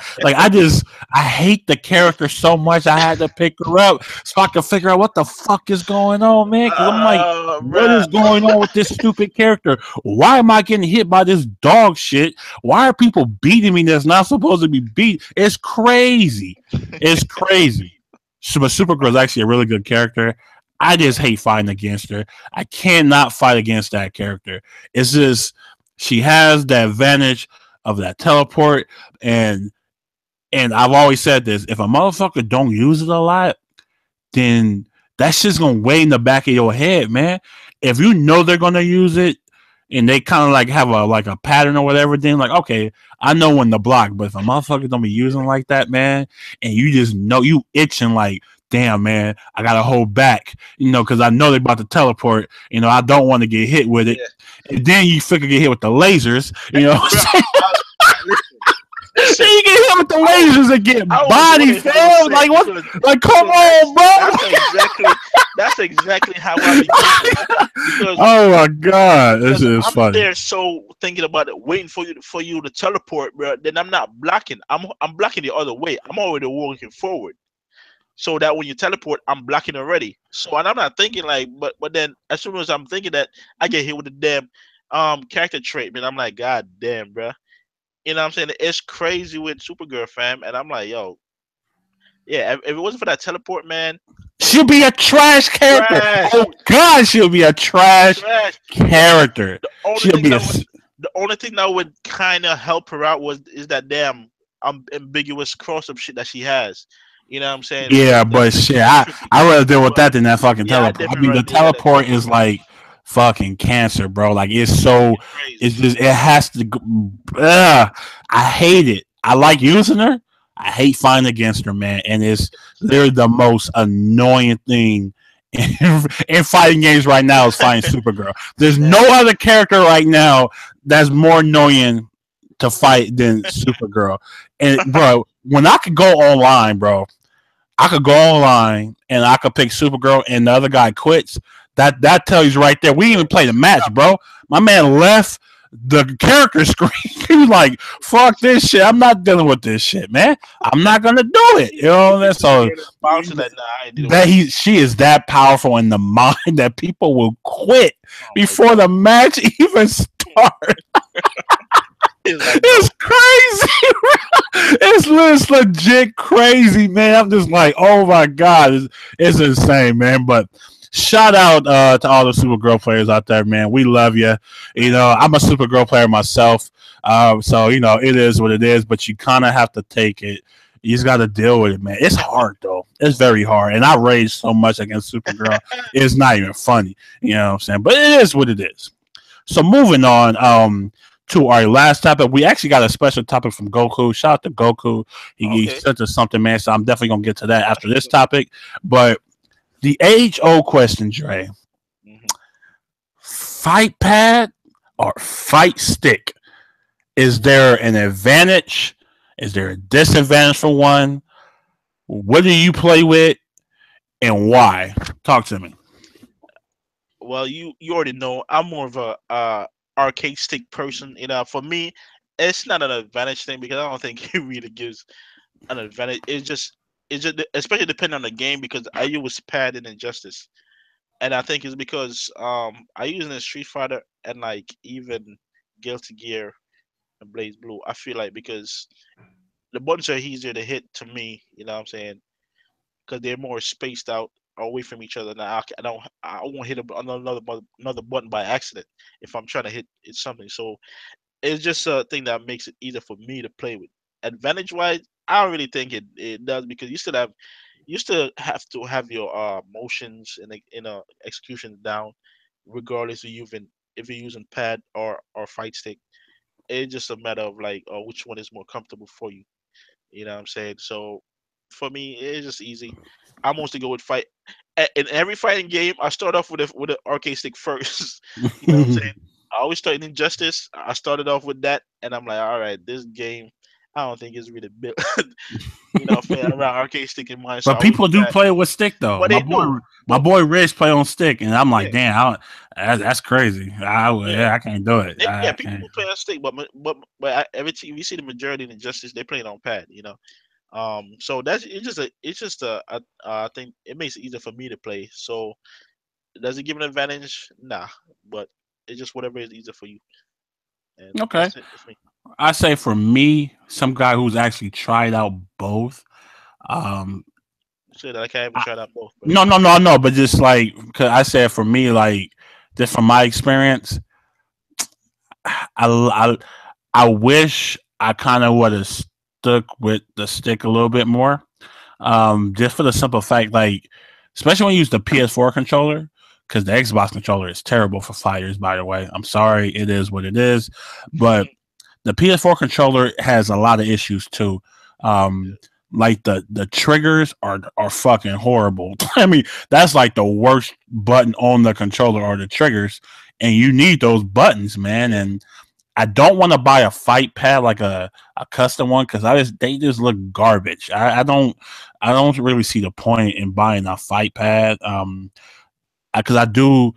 hate the character so much. I had to pick her up so I could figure out what the fuck is going on, man. Because I'm like, what is going on with this stupid character? Why am I getting hit by this dog shit? Why are people beating me that's not supposed to be beat? It's crazy. It's crazy. But Supergirl is actually a really good character. I just hate fighting against her. I cannot fight against that character. It's just she has the advantage of that teleport, and I've always said this: if a motherfucker don't use it a lot, then that's just gonna weigh in the back of your head, man. If you know they're gonna use it, and they kind of like have a pattern or whatever, then like, okay, I know when to block. But if a motherfucker don't be using like that, man, and you just know you itching like, damn, man, I gotta hold back, because I know they're about to teleport. I don't want to get hit with it. Yeah. And then you figure get hit with the lasers, Listen, you get hit with the lasers and get body fell. Like what? Like come on, bro. That's exactly how I be. Oh my god, this is funny. I'm there so thinking about it, waiting for you to teleport, bro. Then I'm not blocking. I'm blocking the other way. I'm already walking forward. So that when you teleport, I'm blocking already. So and I'm not thinking like, but then as soon as I'm thinking that, I get hit with the damn character trait, man. I'm like, god damn, bro. You know what I'm saying? It's crazy with Supergirl, fam. And I'm like, yo, Yeah, if it wasn't for that teleport, man, she'll be a trash character. trash, Oh God, she'll be a trash trash. The, character. the only She'll thing be a. that would the only thing that would kind of help her out was is that damn ambiguous cross up shit that she has. You know what I'm saying? Yeah, That but shit, tricky. I rather deal with But that than that fucking yeah, I teleport. I definitely mean, rather the deal with that than teleport teleport. is like fucking cancer, bro. Like it's so, It's crazy. it's just it has to. I hate it. I like using her. I hate fighting against her, man. And it's Same. literally the most annoying thing in fighting games right now is fighting Supergirl. There's no Man. other character right now that's more annoying to fight than Supergirl. And bro, when I could go online, bro, I could go online and I could pick Supergirl and the other guy quits. That tells you right there. We didn't even play the match, bro. My man left the character screen. He was like, "Fuck this shit. I'm not dealing with this shit, man. I'm not gonna do it." You know what I mean? So Bouncing that, nah, I ain't dealing with that that. she is that powerful in the mind that people will quit Oh my before god. the match even starts. It's like It's no. crazy. It's legit crazy, man. I'm just like, oh my god, it's insane, man. But shout out to all the Supergirl players out there, man. We love you. You Man. know, I'm a Supergirl player myself, so you know it is what it is. But you kind of have to take it. You just got to deal with it, man. It's hard though. It's very hard, and I rage so much against Supergirl. It's not even funny. You know what I'm saying? But it is what it is. So moving on. To our last topic. We actually got a special topic from Goku. Shout out to Goku. He Okay. sent us something, man. So I'm definitely gonna get to that Oh, after this sure. topic. But the age old question, Dre: Hmm. fight pad or fight stick? Is there an advantage? Is there a disadvantage for one? What do you play with and why? Talk to me. Well, you already know I'm more of a arcade stick person. You know, for me, it's not an advantage thing because I don't think it really gives an advantage. It's just especially depending on the game because I use pad in Injustice, and I think it's because I use it in Street Fighter and like even Guilty Gear and Blaze Blue. I feel like because the buttons are easier to hit to me. You know what I'm saying? Because they're more spaced out away from each other. Now I won't hit another button by accident if I'm trying to hit something. So it's just a thing that makes it easier for me to play with. Advantage wise, I don't really think it does because you still have to have your motions and execution down, regardless of if you're using pad or fight stick. It's just a matter of like which one is more comfortable for you. You know what I'm saying? So for me, it's just easy. I mostly go with fight. In every fighting game, I start off with an arcade stick first. You know what I'm saying? I always start in Injustice. I started off with that, and I'm like, all right, this game, I don't think it's really built, around arcade stick in mind. So But I always people do do that. play with stick though. But they do. My But boy Rich play on stick, and I'm like, yeah, damn, that's crazy. yeah. I can't do it. Yeah, I people can't. do play on stick, every team you see the majority in Injustice, they play it on pad. So it's just a I think it makes it easier for me to play. So does it give an advantage? Nah, but it's just whatever is easier for you, and Okay, that's it. That's me. I say for me, some guy who's actually tried out both. Um, So that I can't even I, try that both, but no, but just like, cause I said for me, like, just from my experience, I I, I wish I kind of would have stuck with the stick a little bit more. Just for the simple fact, like, especially when you use the PS4 controller, because the Xbox controller is terrible for fighters. By the way, I'm sorry, it is what it is, but the PS4 controller has a lot of issues too. Um, like the triggers are fucking horrible. I mean, that's like the worst button on the controller are the triggers, and you need those buttons, man. yeah, And I don't want to buy a fight pad like a custom one because they just look garbage. I don't really see the point in buying a fight pad. Because I do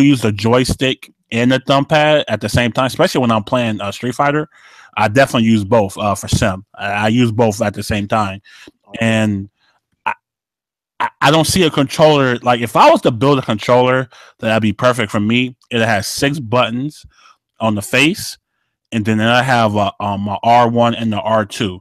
use the joystick and the thumb pad at the same time, especially when I'm playing Street Fighter. I definitely use both for sim. I use both at the same time, okay, and I, I don't see a controller like if I was to build a controller that'd be perfect for me. It has 6 buttons on the face, and then I have a R1 and the R2,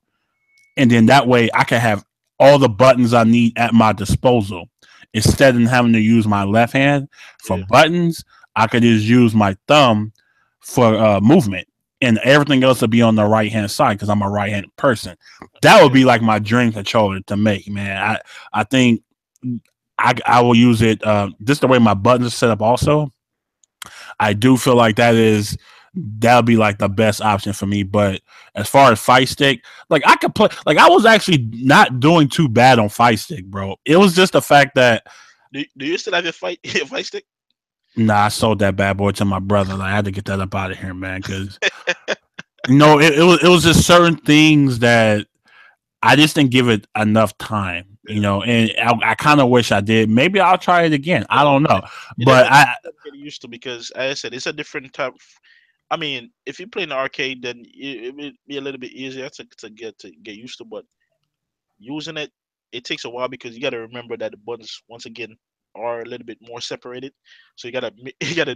and then that way I can have all the buttons I need at my disposal. Instead of having to use my left hand for Yeah. buttons, I could just use my thumb for movement, and everything else would be on the right hand side because I'm a right handed person. That would Yeah. be like my dream controller to make, man. I think I will use it. Just the way my buttons are set up. Also, I do feel like that'll be like the best option for me. But as far as fight stick, like I could play, like I was actually not doing too bad on fight stick, bro. It was just the fact that Do you still have your your fight stick? I sold that bad boy to my brother. Like, I had to get that up out of here, man. Because it was just certain things that I just didn't give it enough time, and I kind of wish I did. Maybe I'll try it again. I don't know, It but definitely get used to because, as I said, it's a different type. I mean, if you play in the arcade, then it would be a little bit easier to get used to. But using it, it takes a while because you got to remember that the buttons once again are a little bit more separated. So you gotta you gotta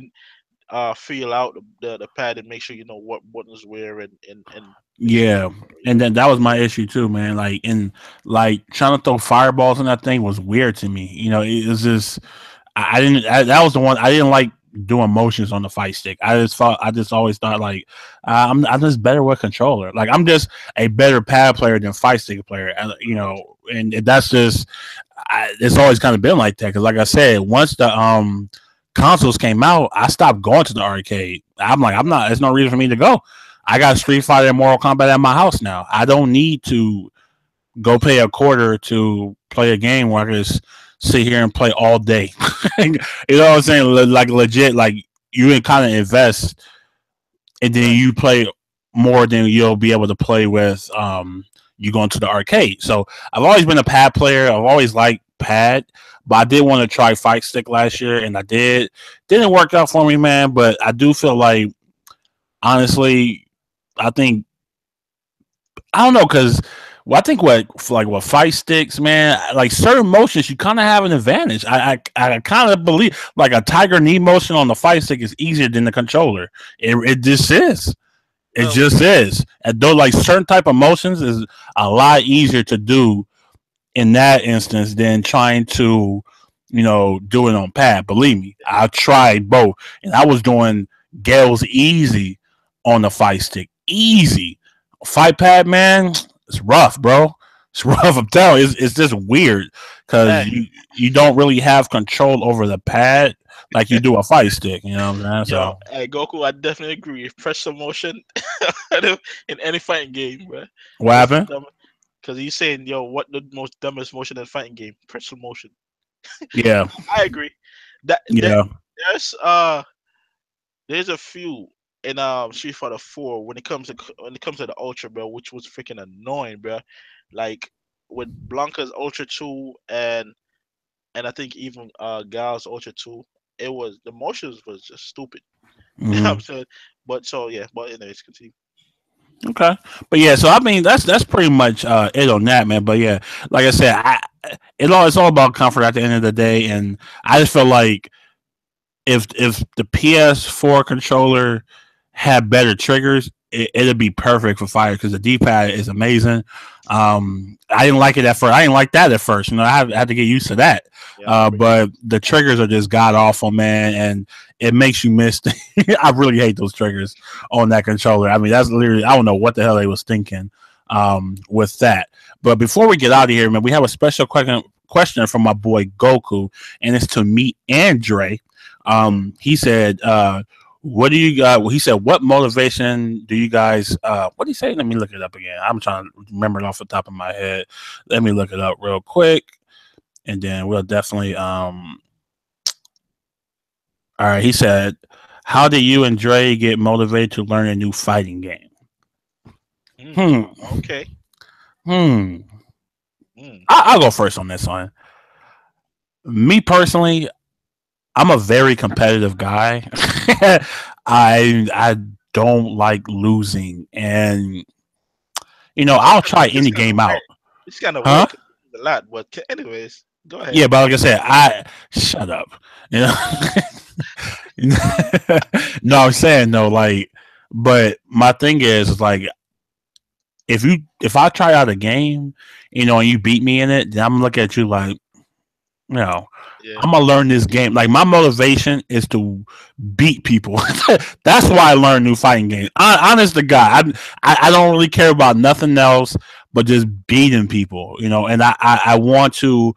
feel out the pad and make sure you know what buttons where and make sure yeah, you and know. then that was my issue too, man. Like trying to throw fireballs in that thing was weird to me. It was just I didn't. That was the one I didn't like doing motions on the fight stick. I just always thought like I'm just better with controller. Like I'm just a better pad player than fight stick player. And that's just it's always kind of been like that. Because like I said, once the consoles came out, I stopped going to the arcade. I'm like I'm not. There's no reason for me to go. I got Street Fighter and Mortal Kombat at my house now. I don't need to go pay a quarter to play a game where I can just sit here and play all day. You know what I'm saying? Like legit, like you can kind of invest and then Right. you play more than you'll be able to play with you going to the arcade. So I've always been a pad player. I've always liked pad, but I did want to try fight stick last year and I did. Didn't work out for me, man, but I do feel like honestly, I think I don't know because I think what fight sticks, man, like certain motions, you kind of have an advantage. I kind of believe like a tiger knee motion on the fight stick is easier than the controller. It just is. It Well, just is. And though like certain type of motions is a lot easier to do in that instance than trying to, do it on pad. Believe me, I tried both, and I was doing Gales easy on the fight stick. Easy. Fight pad, man, it's rough, bro. It's rough. I'm telling you, it's just weird because hey, you don't really have control over the pad like you do a fight stick. You know what I'm saying? yo, So hey Goku, I definitely agree. Pressure motion in any fighting game, bro. what It's the happened? dumbest. Because he's saying, yo, what the most dumbest motion in fighting game? Pressure motion. Yeah, I agree. That yeah. there's there's a few in Street Fighter 4 when it comes to the Ultra, bro, which was freaking annoying, bro. Like with Blanca's Ultra 2 and I think even Gal's Ultra 2, it was the motions was just stupid. You know what I'm Hmm. saying? But so yeah, but anyways, continue. Okay, but yeah, so I mean that's pretty much it on that, man. But yeah, like I said, it's all about comfort at the end of the day, and I just feel like if the PS4 controller had better triggers, it'd be perfect for fire because the D pad is amazing. I didn't like it at first. I didn't like that at first. I had to get used to that. Yeah, I remember. But the triggers are just god awful, man, and it makes you miss. I really hate those triggers on that controller. I mean, that's literally I don't know what the hell they was thinking with that. But before we get out of here, man, we have a special question from my boy Goku, and it's to me and Dre. He said, what do you got? Well, he said, what motivation do you guys, what did he say? Let me look it up again. I'm trying to remember it off the top of my head. Let me look it up real quick. And then we'll definitely, all right. He said, how do you and Dre get motivated to learn a new fighting game? Mm, Hmm. okay. Hmm. Mm, I'll go first on this one. Me personally, I'm a very competitive guy. I don't like losing, and I'll try it's any kind of game weird. out. It's kind of Huh? weird 'cause it's a lot, but anyways, go ahead. Yeah, but like I said, I shut up. You know. No, I'm saying no. Like, but my thing is like if I try out a game and you beat me in it, then I'm gonna look at you like, no, Yeah. I'm gonna learn this game. Like my motivation is to beat people. That's why I learn new fighting games. Honest to God, I don't really care about nothing else but just beating people. And I want to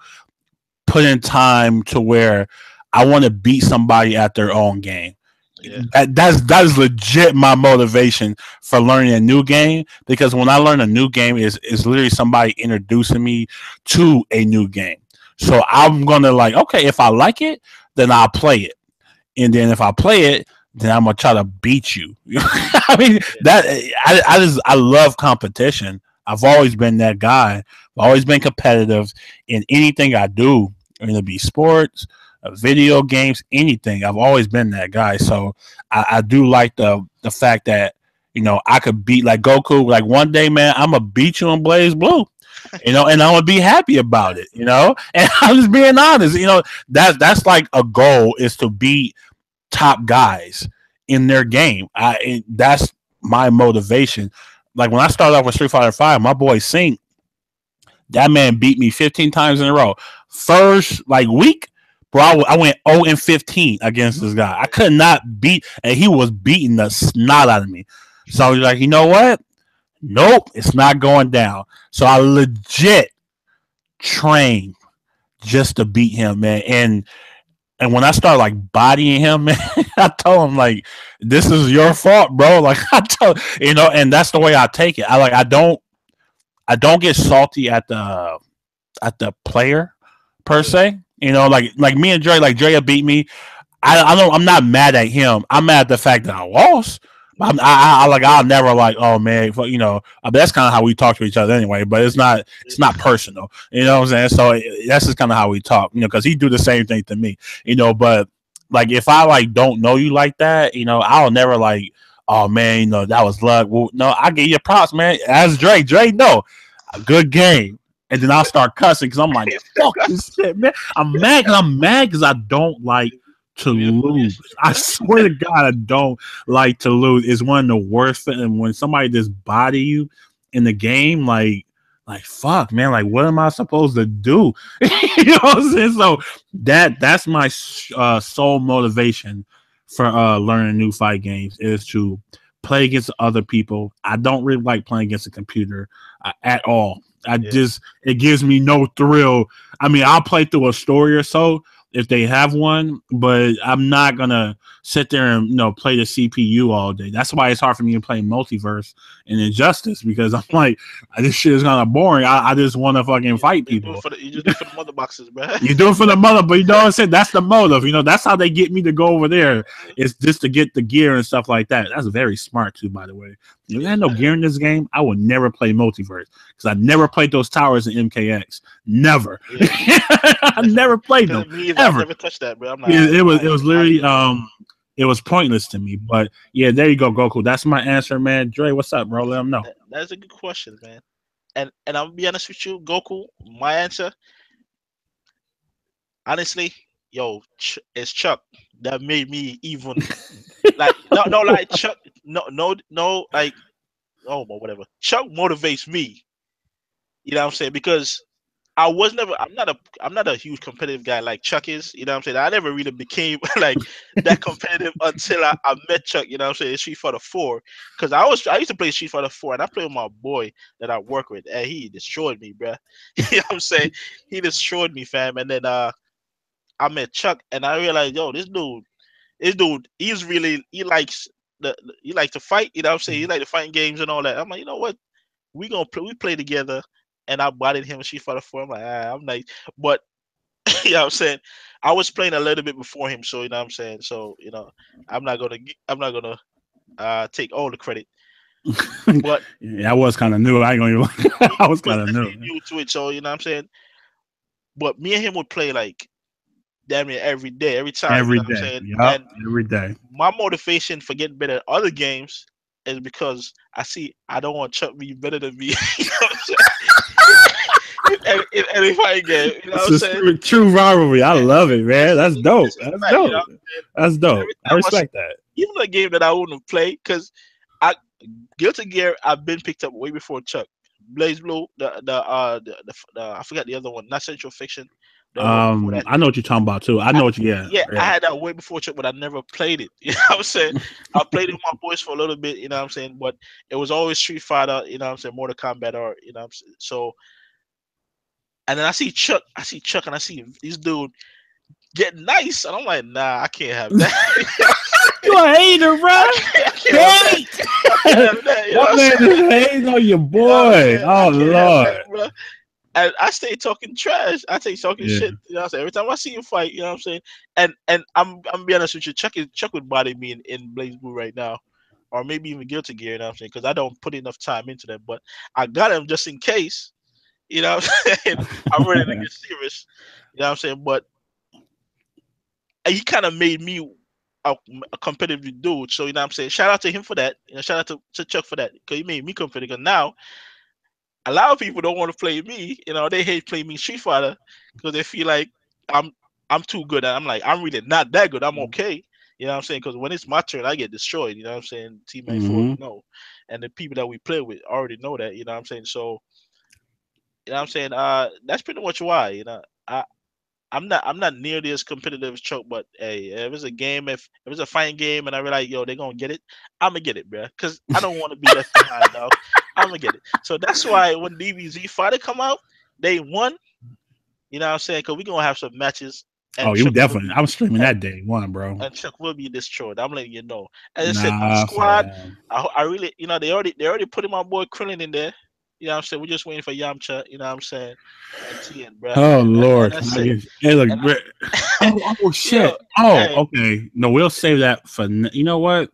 put in time to where I want to beat somebody at their own game. Yeah. That is legit my motivation for learning a new game, because when I learn a new game is literally somebody introducing me to a new game. So I'm gonna like, okay, if I like it, then I'll play it, and then if I play it, then I'm gonna try to beat you. I mean, that I love competition. I've always been that guy. I've always been competitive in anything I do. It'll be sports, video games, anything. I've always been that guy. So I do like the fact that I could beat like Goku. Like one day, man, I'm gonna beat you in Blaze Blue. And I'm gonna be happy about it. And I'm just being honest. That's like a goal, is to beat top guys in their game. That's my motivation. Like when I started off with Street Fighter V, my boy Sink, that man beat me 15 times in a row. First week, bro, I went 0-15 against this guy. I could not beat, and he was beating the snot out of me. So I was like, you know what? Nope, it's not going down. So I legit trained just to beat him, man. And when I started bodying him, man, I told him this is your fault, bro. I told and that's the way I take it. I don't get salty at the player per se. Like me and Dre, Dre beat me. I'm not mad at him. I'm mad at the fact that I lost. I'll never oh man, that's kind of how we talk to each other anyway. But it's not personal. You know what I'm saying? So that's just kind of how we talk. Because he do the same thing to me. But if I don't know you like that, I'll never oh man, that was luck. Well, no, I give you props, man. As Dre, no, a good game. And then I'll start cussing because I'm like, fuck this shit, man. I'm mad because I don't like to lose. I swear to God, I don't like to lose. It's one of the worst things. And when somebody just body you in the game, like fuck, man, what am I supposed to do? You know what I'm saying? So that's my sole motivation for learning new fight games, is to play against other people. I don't really like playing against a computer at all. It gives me no thrill. I mean, I'll play through a story or so if they have one, but I'm not gonna sit there and play the CPU all day. That's why it's hard for me to play Multiverse and Injustice, because I'm like, this shit is kind of boring. I just want to fucking fight people. You just do it for the mother boxes, man. You do it for the mother, but you know what I'm saying? That's the motive. That's how they get me to go over there. It's just to get the gear and stuff like that. That's very smart too, by the way. If I had no gear in this game, I would never play Multiverse, because I never played those towers in MKX. Never. Yeah. I never played them. Ever. I never touched that, bro. It was literally it was pointless to me. But yeah, there you go, Goku. That's my answer, man. Dre, what's up, bro? Let them know. That's a good question, man. And I'm gonna be honest with you, Goku. My answer, honestly, it's Chuck that made me even Chuck. No, whatever. Chuck motivates me. You know what I'm saying? Because I'm not a huge competitive guy like Chuck is. You know what I'm saying? I never really became that competitive until I met Chuck. You know what I'm saying? Street Fighter 4, because I used to play Street Fighter 4, and I played with my boy that I work with, and he destroyed me, bro. You know what I'm saying? He destroyed me, fam. And then I met Chuck, and I realized, this dude, he likes to fight. You know what I'm saying? He like the fighting games and all that. I'm like, you know what? We play together. And I bodied him in Street Fighter 4. I'm like, I'm nice. But, you know what I'm saying? I was playing a little bit before him. So, you know what I'm saying? So, I'm not going to take all the credit. But yeah, I was kind of new. I ain't going to I was kind of new to it. So, you know what I'm saying? But me and him would play damn near every day, every time. Every you know day. What I'm saying? Yep, every day. My motivation for getting better at other games is because I don't want Chuck to be better than me. You know what I'm saying? in any fighting game, you know what I'm saying? True rivalry. I love it, man. That's dope. That's dope. You know that's dope. I respect that. Even a game that I wouldn't play, because Guilty Gear, I've been picked up way before Chuck. Blaze Blue, the I forgot the other one, not Central Fiction. The other one before that. I know what you're talking about too. I know what you Yeah, I had that way before Chuck, but I never played it. You know what I'm saying? I played it with my boys for a little bit, you know what I'm saying? But it was always Street Fighter, you know what I'm saying, Mortal Kombat, or you know what I'm saying? So, and then I see Chuck, and I see this dude getting nice, and I'm like, nah, I can't have that. You a hater, bro. I can't have that. You know What man is hating on your boy? You know what I'm saying? Oh I can't have Lord. that, bro. And I stay talking trash. I stay talking Yeah. shit. You know what I'm saying? Every time I see you fight, you know what I'm saying? And I'm be honest with you, Chuck would body me in Blaze Blue right now. Or maybe even Guilty Gear, you know what I'm saying? Because I don't put enough time into that. But I got him just in case. You know what I'm saying? I'm ready to get serious. You know what I'm saying? But he kind of made me a competitive dude. So you know what I'm saying? Shout out to him for that. You know, shout out to Chuck for that. Because he made me competitive. Because now a lot of people don't want to play me. You know, they hate playing me Street Fighter because they feel like I'm I'm too good. I'm like, I'm really not that good. I'm okay. You know what I'm saying? Because when it's my turn, I get destroyed. You know what I'm saying? Teammate four, Mm-hmm. and the people that we play with already know that. You know what I'm saying? So, you know what I'm saying? That's pretty much why. I'm not nearly as competitive as Choke, but hey, if it's a game, if it's a fighting game, and I realize they're gonna get it, I'm gonna get it, bro. Cause I don't want to be left behind, dog. I'm gonna get it. So that's why when DBZ Fighter come out, they won. You know what I'm saying? Cause we gonna have some matches, Oh, and you Chuck will definitely. be I'm streaming and, that day one, bro. and Chuck will be destroyed. I'm letting you know. As I said, my Nah, squad, fam. I really, they already put my boy Krillin in there. You know what I'm saying? We're just waiting for Yamcha. You know what I'm saying? And TN, bro. Oh And Lord. that's it. Hey, look. And Oh yo, shit. Oh, hey, okay. No, we'll save that for. You know what?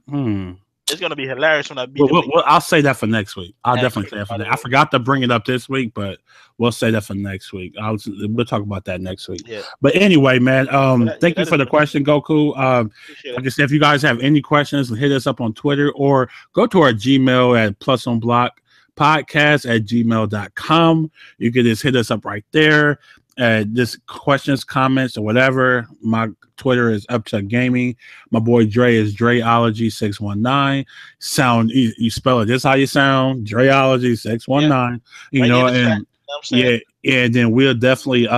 it's gonna be hilarious when I beat him. I'll say that for next week. I'll And definitely Chris, say that for by the that. I way, forgot to bring it up this week, but we'll say that for next week. We'll talk about that next week. yeah. But anyway, man, Yeah, thank you that is for the good. question, Goku. Appreciate it. Like I said, if you guys have any questions, hit us up on Twitter or go to our Gmail at plusonblockpodcast@gmail.com. You can just hit us up right there. Just questions, comments, or whatever. My Twitter is Upchuck Gaming. My boy Dre is Dreology619. You spell it. This how you sound. Yeah, Dreology619. right here in the chat. You know And what I'm saying? yeah, and then we'll definitely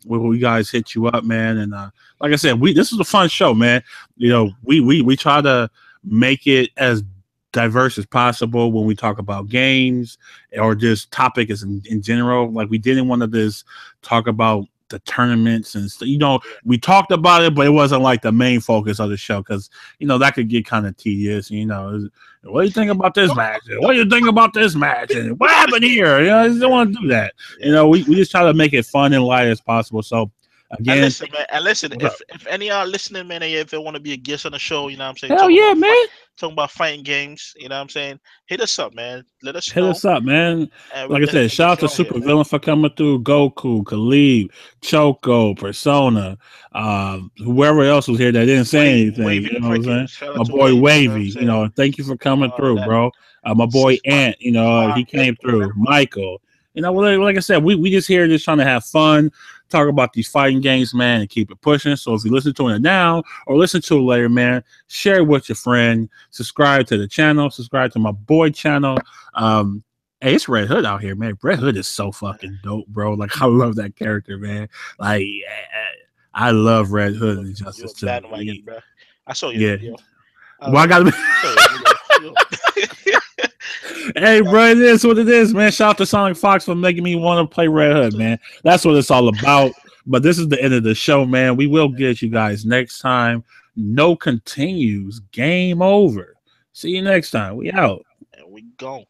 we guys hit you up, man. And like I said, this is a fun show, man. We try to make it as diverse as possible when we talk about games or just topics in general. Like we didn't want to just talk about the tournaments and we talked about it, but it wasn't like the main focus of the show because that could get kind of tedious. What do you think about this match? What do you think about this match? And what happened here? I just don't want to do that. Yeah. We just try to make it fun and light as possible. So And again, listen, man. And listen, if any of y'all listening, man, and if they want to be a guest on the show, you know what I'm saying, hell yeah, man. talking about fighting games, you know what I'm saying, hit us up, man. Let us Hit know, us up, man. and we'll Like I said, definitely shout get out you to on here, Super man. Villain for coming through. Goku, Khalid, Choco, Persona, whoever else was here that didn't say anything. Wavy You the know what I'm saying? cricket. Shout My out to boy Wavy. You know what I'm Wavy. saying? Thank you for coming through, That bro. My boy Ant. He came through. Michael. Like I said, we just here just trying to have fun, talk about these fighting games, man, and keep it pushing. So if you listen to it now or listen to it later, man, share it with your friend. Subscribe to the channel. Subscribe to my boy channel. Hey, it's Red Hood out here, man. Red Hood is so fucking dope, bro. Like I love that character, man. Like I love Red Hood and you a Justice too. bandwagon, bro. I saw your Yeah. video. Well, I got Hey, bro, it is what it is, man. Shout out to Sonic Fox for making me want to play Red Hood, man. That's what it's all about. But this is the end of the show, man. We will get you guys next time. No continues. Game over. See you next time. We out. And we gone.